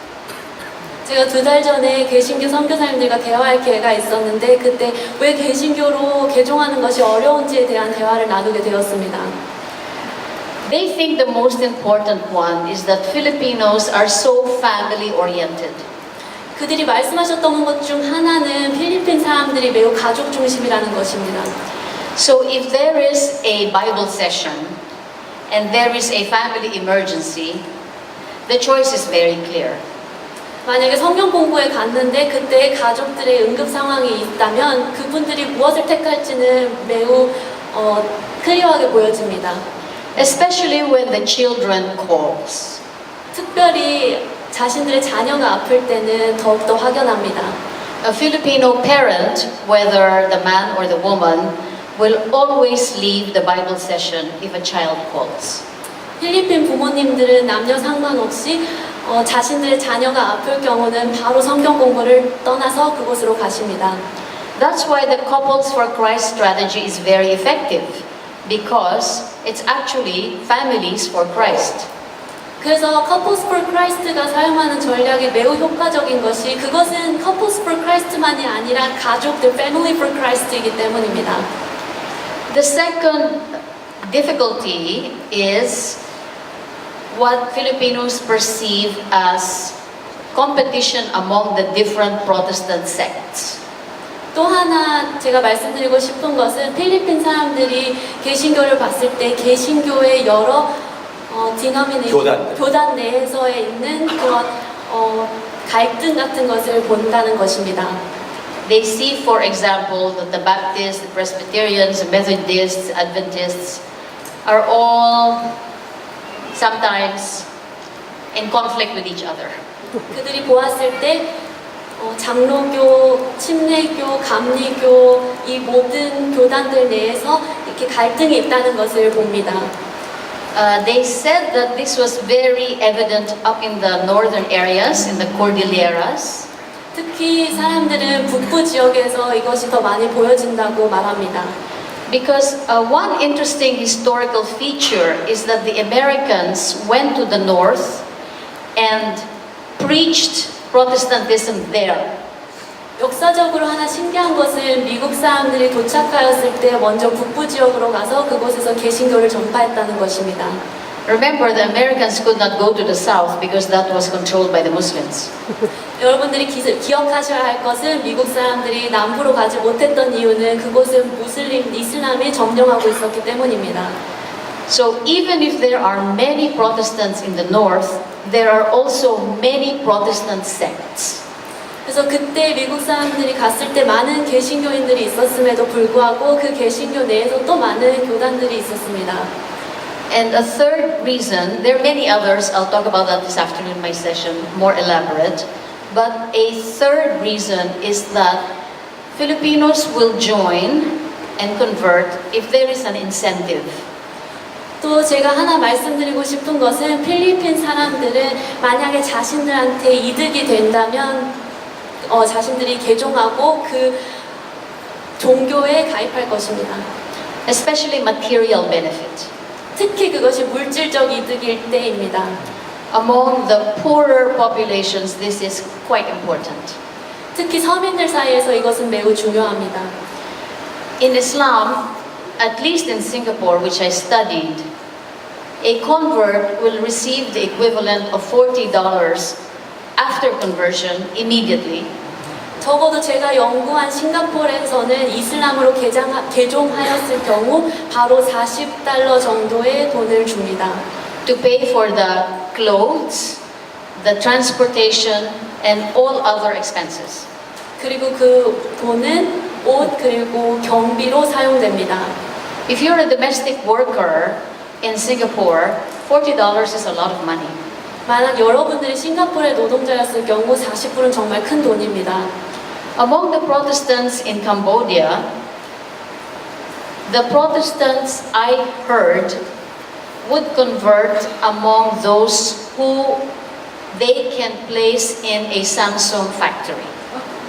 제가 2달 전에 개신교 선교사님들과 대화할 기회가 있었는데 그때 왜 개신교로 개종하는 것이 어려운지에 대한 대화를 나누게 되었습니다. They think the most important one is that Filipinos are so family oriented. 그들이 말씀하셨던 것 중 하나는 필리핀 사람들이 매우 가족 중심이라는 것입니다. So if there is a Bible session and there is a family emergency, the choice is very clear. 만약에 성경 공부에 갔는데 그때 가족들의 응급 상황이 있다면 그분들이 무엇을 택할지는 매우 클리어하게 보여집니다. Especially when the children calls. 특별히 자신들의 자녀가 아플 때는 더욱더 확연합니다. A Filipino parent, whether the man or the woman, will always leave the Bible session if a child calls. 필리핀 부모님들은 남녀 상관없이 자신들의 자녀가 아플 경우는 바로 성경 공부를 떠나서 그곳으로 가십니다. That's why the Couples for Christ strategy is very effective, because it's actually families for Christ. 그래서 Couples for Christ가 사용하는 전략이 매우 효과적인 것이 그것은 Couples for Christ만이 아니라 가족들, Family for Christ이기 때문입니다. The second difficulty is what Filipinos perceive as competition among the different Protestant sects. 또 하나 제가 말씀드리고 싶은 것은 필리핀 사람들이 개신교를 봤을 때 개신교의 여러 교단 내에서에 있는 그런 갈등 같은 것을 본다는 것입니다. They see, for example, that the Baptists, the Presbyterians, the Methodists, Adventists are all sometimes in conflict with each other. 그들이 보았을 때 장로교, 침례교, 감리교 이 모든 교단들 내에서 이렇게 갈등이 있다는 것을 봅니다. They said that this was very evident up in the northern areas, in the Cordilleras. 특히 사람들은 북부 지역에서 이것이 더 많이 보여진다고 말합니다. Because one interesting historical feature is that the Americans went to the north and preached Protestantism there. 역사적으로 하나 신기한 것은 미국 사람들이 도착하였을 때 먼저 북부 지역으로 가서 그곳에서 개신교를 전파했다는 것입니다. Remember, the Americans could not go to the south because that was controlled by the Muslims. 여러분들이 기억하셔야 할 것은 미국 사람들이 남부로 가지 못했던 이유는 그곳은 이슬람이 점령하고 있었기 때문입니다. So even if there are many Protestants in the north, there are also many Protestant sects. 그래서 그때 미국 사람들이 갔을 때 많은 개신교인들이 있었음에도 불구하고 그 개신교 내에서 또 많은 교단들이 있었습니다. And a third reason, there are many others, I'll talk about that this afternoon in my session, more elaborate. But a third reason is that Filipinos will join and convert if there is an incentive. 또 제가 하나 말씀드리고 싶은 것은 필리핀 사람들은 만약에 자신들한테 이득이 된다면 자신들이 개종하고 그 종교에 가입할 것입니다. Especially material benefit. 특히 그것이 물질적 이득일 때입니다. Among the poorer populations, this is quite important. 특히 서민들 사이에서 이것은 매우 중요합니다. In Islam, at least in Singapore, which I studied, a convert will receive the equivalent of $40 after conversion immediately. 적어도 제가 연구한 싱가포르에서는 이슬람으로 개종하였을 경우 바로 $40 정도의 돈을 줍니다. To pay for the clothes, the transportation, and all other expenses. 그리고 그 돈은 옷 그리고 경비로 사용됩니다. If you're a domestic worker in Singapore, $40 is a lot of money. 만약 여러분들이 싱가포르의 노동자였을 경우 40불은 정말 큰 돈입니다. Among the Protestants in Cambodia, the Protestants I heard would convert among those who they can place in a Samsung factory.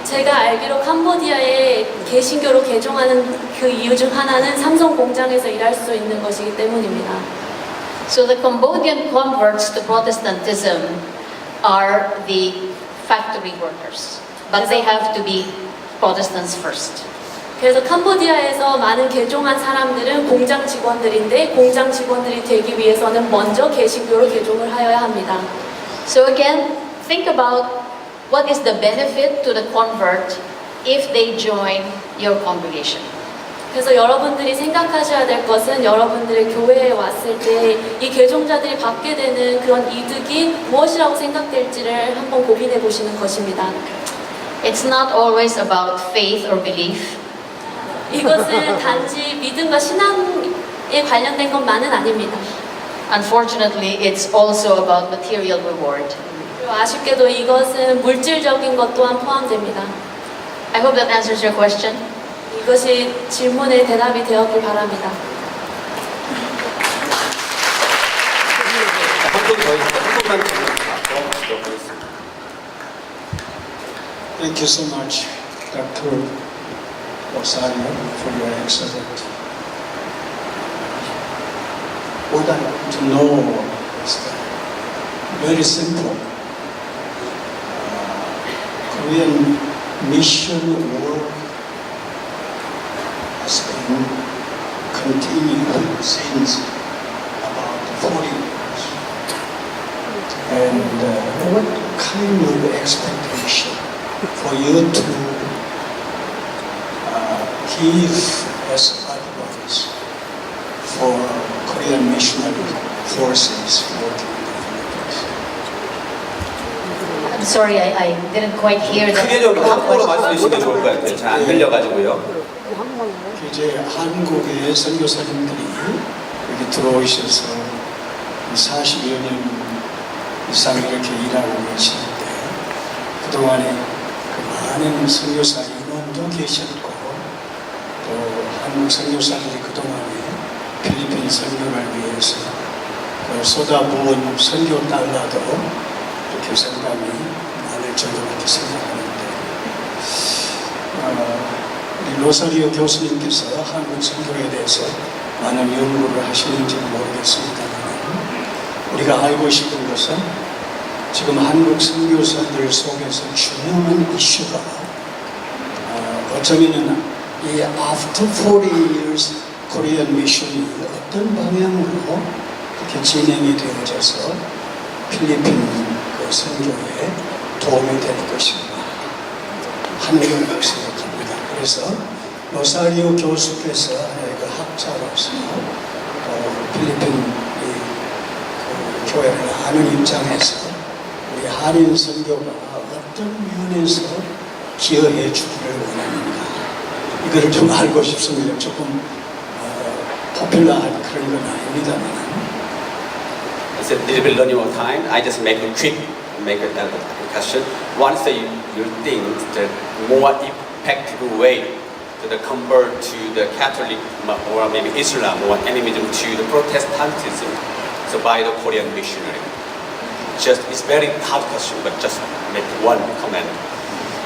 제가 알기로 캄보디아에 개신교로 개종하는 그 이유 중 하나는 삼성 공장에서 일할 수 있는 것이기 때문입니다. So the Cambodian converts to Protestantism are the factory workers, but they have to be Protestants first. 그래서 캄보디아에서 많은 개종한 사람들은 공장 직원들인데 공장 직원들이 되기 위해서는 먼저 개신교로 개종을 하여야 합니다. So again, think about what is the benefit to the convert if they join your congregation. 그래서 여러분들이 생각하셔야 될 것은 여러분들의 교회에 왔을 때 이 개종자들이 받게 되는 그런 이득이 무엇이라고 생각될지를 한번 고민해 보시는 것입니다. It's not always about faith or belief. 이것은 단지 믿음과 신앙에 관련된 것만은 아닙니다. Unfortunately, it's also about material reward. 그리고 아쉽게도 이것은 물질적인 것 또한 포함됩니다. I hope that answers your question. 이것이 질문에 대답이 되었길 바랍니다. 한 분 더 있습니다. 한 분만 질문 받고 보겠습니다. Thank you so much, Dr. Rosario, for your excellent. What I want to know is that very simple. Korean mission work has been continued since about 40 years. And what kind of expectation for you to give as advice for Korean missionary forces working in the Philippines? I'm sorry, I didn't quite hear that. 크게 좀 한국어로 말씀해 주시면 좋을 것 같아요. 잘 안 들려가지고요. 이제 한국의 선교사님들이 여기 들어오셔서 40여 년 이상 이렇게 일하고 계시는데 그동안에 그 많은 선교사 인원도 계셨고 또 한국 선교사들이 그동안에 필리핀 선교를 위해서 쏟아부은 선교 달러도 이렇게 생각이 많을 정도로 이렇게 생각하는데 우리 로사리오 교수님께서 한국 선교에 대해서 많은 연구를 하시는지는 모르겠습니다만 우리가 알고 싶은 것은 지금 한국 선교사들 속에서 중요한 이슈가 정의는 이 after 40 years Korean mission이 어떤 방향으로 이렇게 진행이 되어져서 필리핀 그 선교에 도움이 될 것인가 하는 걸 생각합니다. 그래서 로사리오 교수께서 하나의 그 학자로서 필리핀 그 교회를 아는 입장에서 우리 한인 선교가 어떤 면에서 기여해 주기를 원하는가 이거를 좀 알고 싶습니다. 조금 포퓰러한 그런 건 아닙니다만. It's a little bit learning more time. I just make a quick question. What is the you think the more effective way to the convert to the Catholic or maybe Islam or animism to the Protestantism? So by the Korean missionary. Just it's very hard question, but just make one comment.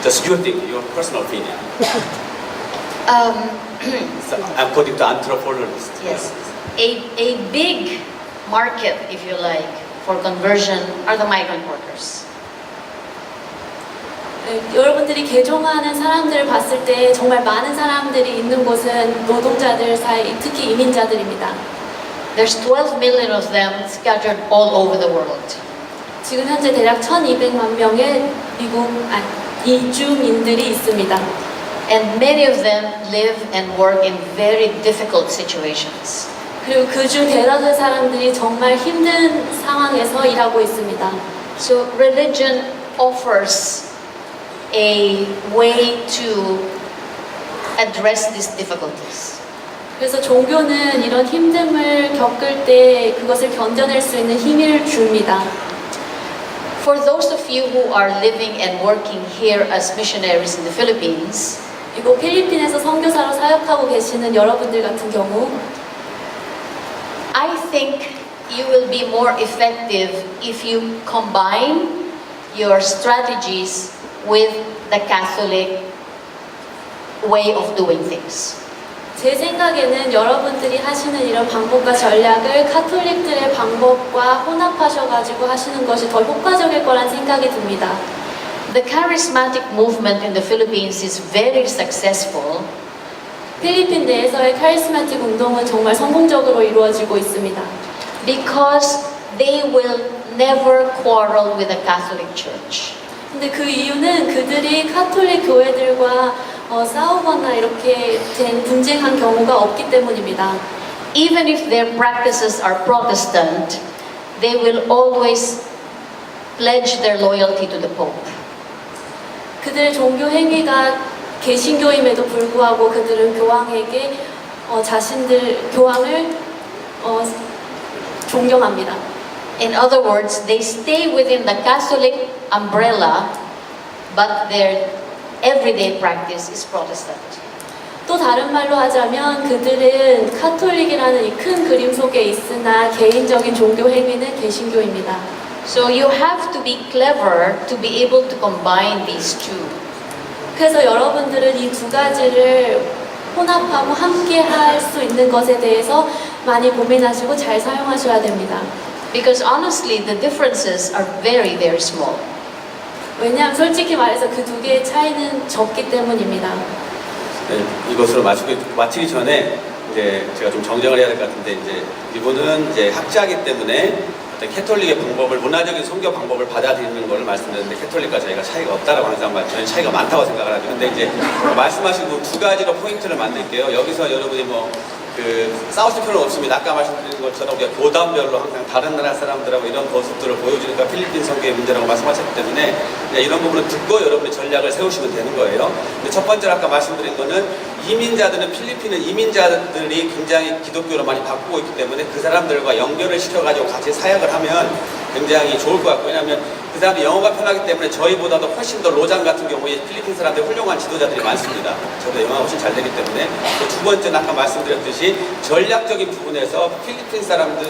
Just your thing, your personal opinion. So I'm quoting the anthropologist. Yes. A big market, if you like, for conversion are the migrant workers. 네, 여러분들이 개종하는 사람들을 봤을 때 정말 많은 사람들이 있는 곳은 노동자들 사이, 특히 이민자들입니다. There's 12 million of them scattered all over the world. 지금 현재 대략 1,200만 명의 이주민들이 있습니다. And many of them live and work in very difficult situations. 그리고 그중 대다수의 사람들이 정말 힘든 상황에서 일하고 있습니다. So religion offers a way to address these difficulties. 그래서 종교는 이런 힘듦을 겪을 때 그것을 견뎌낼 수 있는 힘을 줍니다. For those of you who are living and working here as missionaries in the Philippines, 이곳 필리핀에서 선교사로 사역하고 계시는 여러분들 같은 경우 I think you will be more effective if you combine your strategies with the Catholic way of doing things. 제 생각에는 여러분들이 하시는 이런 방법과 전략을 카톨릭들의 방법과 혼합하셔가지고 하시는 것이 더 효과적일 거란 생각이 듭니다. The charismatic movement in the Philippines is very successful 필리핀 내에서의 카리스마틱 운동은 정말 성공적으로 이루어지고 있습니다. because they will never quarrel with the Catholic Church. 근데 그 이유는 그들이 카톨릭 교회들과 싸우거나 이렇게 분쟁한 경우가 없기 때문입니다. Even if their practices are Protestant, they will always pledge their loyalty to the Pope. 그들의 종교 행위가 개신교임에도 불구하고 그들은 교황에게 자신들 교황을 존경합니다. In other words, they stay within the Catholic umbrella, but their everyday practice is Protestant. 또 다른 말로 하자면 그들은 카톨릭이라는 이 큰 그림 속에 있으나 개인적인 종교 행위는 개신교입니다. So you have to be clever to be able to combine these two. 그래서 여러분들은 이 두 가지를 혼합하고 함께 할 수 있는 것에 대해서 많이 고민하시고 잘 사용하셔야 됩니다. Because honestly, the differences are very, very small. 왜냐하면 솔직히 말해서 그 두 개의 차이는 적기 때문입니다. 네, 이것으로 마치기 전에 이제 제가 좀 정정을 해야 될 것 같은데 이제 이분은 이제 학자이기 때문에 어떤 캐톨릭의 방법을 문화적인 선교 방법을 받아들이는 걸 말씀드렸는데 캐톨릭과 저희가 차이가 없다라고 항상 저는 차이가 많다고 생각을 하죠. 근데 이제 말씀하시고 두 가지로 포인트를 만들게요. 여기서 여러분이 그 싸우실 필요는 없습니다. 아까 말씀드린 것처럼 우리가 교단별로 항상 다른 나라 사람들하고 이런 모습들을 보여주니까 필리핀 선교의 문제라고 말씀하셨기 때문에 이런 부분을 듣고 여러분의 전략을 세우시면 되는 거예요. 근데 첫 번째로 아까 말씀드린 거는 이민자들은 필리핀은 이민자들이 굉장히 기독교를 많이 바꾸고 있기 때문에 그 사람들과 연결을 시켜가지고 같이 사역을 하면 굉장히 좋을 것 같고 왜냐하면 그 사람들이 영어가 편하기 때문에 저희보다도 훨씬 더 로장 같은 경우에 필리핀 사람들 훌륭한 지도자들이 많습니다. 저도 영어가 훨씬 잘 되기 때문에 두 번째는 아까 말씀드렸듯이 전략적인 부분에서 필리핀 사람들,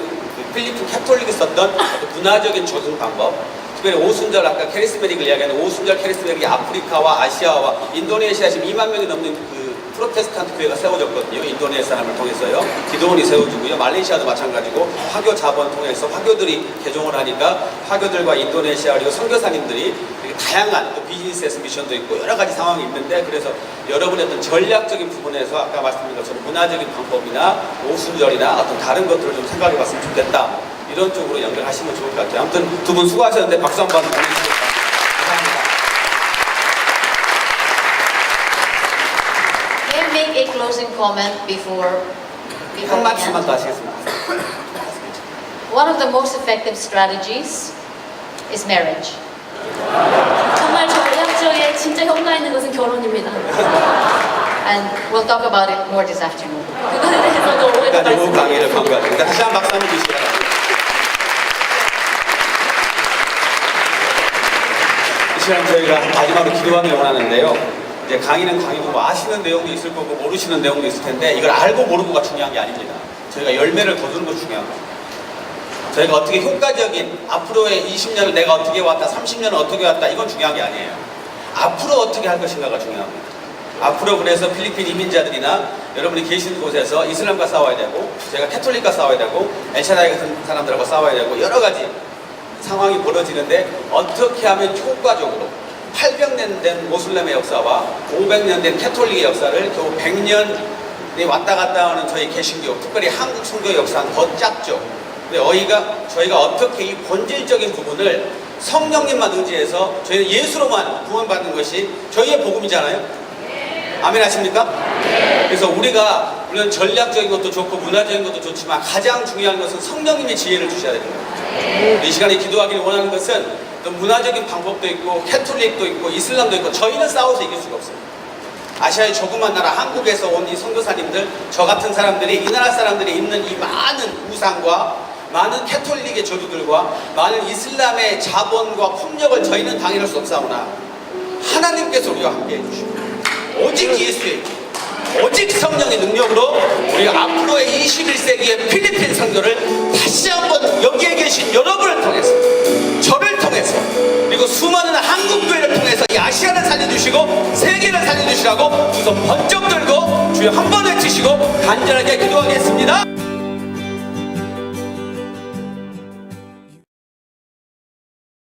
필리핀 캐톨릭이 썼던 문화적인 적응 방법 특별히 오순절 아까 캐리스메릭을 이야기하는 오순절 캐리스메릭이 아프리카와 아시아와 인도네시아 지금 2만 명이 넘는 그 프로테스탄트 교회가 세워졌거든요. 인도네시아 사람을 통해서요. 기도원이 세워지고요. 말레이시아도 마찬가지고 화교 자본 통해서 화교들이 개종을 하니까 화교들과 인도네시아 그리고 선교사님들이 되게 다양한 또 비즈니스 미션도 있고 여러 가지 상황이 있는데 그래서 여러분의 어떤 전략적인 부분에서 아까 말씀드린 것처럼 문화적인 방법이나 오순절이나 어떤 다른 것들을 좀 생각해 봤으면 좋겠다. 이런 쪽으로 연결하시면 좋을 것 같아요. 아무튼 두 분 수고하셨는데 박수 한번 보내주시겠습니다. 감사합니다. May I make a closing comment before 한 we 말씀만 end? 더 하시겠습니다. One of the most effective strategies is marriage. 정말 전략적인 진짜 효과 있는 것은 결혼입니다. And we'll talk about it more this afternoon. 그것에 대해서도 오해가 여기까지 후 강의를 말씀드리겠습니다. 강구하십니다. 다시 한 박수 한번 주시기 바랍니다. 이 시간 저희가 마지막으로 기도하길 원하는데요. 이제 강의는 강의고 뭐 아시는 내용도 있을 거고 모르시는 내용도 있을 텐데 이걸 알고 모르고가 중요한 게 아닙니다. 저희가 열매를 거두는 것이 중요한 거예요. 저희가 어떻게 효과적인 앞으로의 20년을 내가 어떻게 왔다 30년을 어떻게 왔다 이건 중요한 게 아니에요. 앞으로 어떻게 할 것인가가 중요합니다. 앞으로 그래서 필리핀 이민자들이나 여러분이 계신 곳에서 이슬람과 싸워야 되고 제가 캐톨릭과 싸워야 되고 엘샤다이 같은 사람들하고 싸워야 되고 여러 가지 상황이 벌어지는데 어떻게 하면 효과적으로 800년 된 모슬렘의 역사와 500년 된 캐톨릭의 역사를 겨우 100년이 왔다 갔다 하는 저희 개신교 특별히 한국 선교의 역사는 더 작죠. 근데 저희가 어떻게 이 본질적인 부분을 성령님만 의지해서 저희는 예수로만 구원받는 것이 저희의 복음이잖아요. 아멘 하십니까? 그래서 우리가 물론 전략적인 것도 좋고 문화적인 것도 좋지만 가장 중요한 것은 성령님의 지혜를 주셔야 됩니다. 이 시간에 기도하기를 원하는 것은 또 문화적인 방법도 있고 캐톨릭도 있고 이슬람도 있고 저희는 싸워서 이길 수가 없어요. 아시아의 조그만 나라 한국에서 온 이 선교사님들 저 같은 사람들이 이 나라 사람들이 있는 이 많은 우상과 많은 캐톨릭의 저주들과 많은 이슬람의 자본과 폭력을 저희는 당해낼 수 없사오나 하나님께서 우리와 함께 해주시고 오직 예수의 오직 성령의 능력으로 우리가 앞으로의 21세기의 필리핀 선교를 다시 한번 여기에 계신 여러분을 통해서 저를 통해서 그리고 수많은 한국교회를 통해서 이 아시아를 살려주시고 세계를 살려주시라고 두 손 번쩍 들고 주여 한 번 외치시고 간절하게 기도하겠습니다.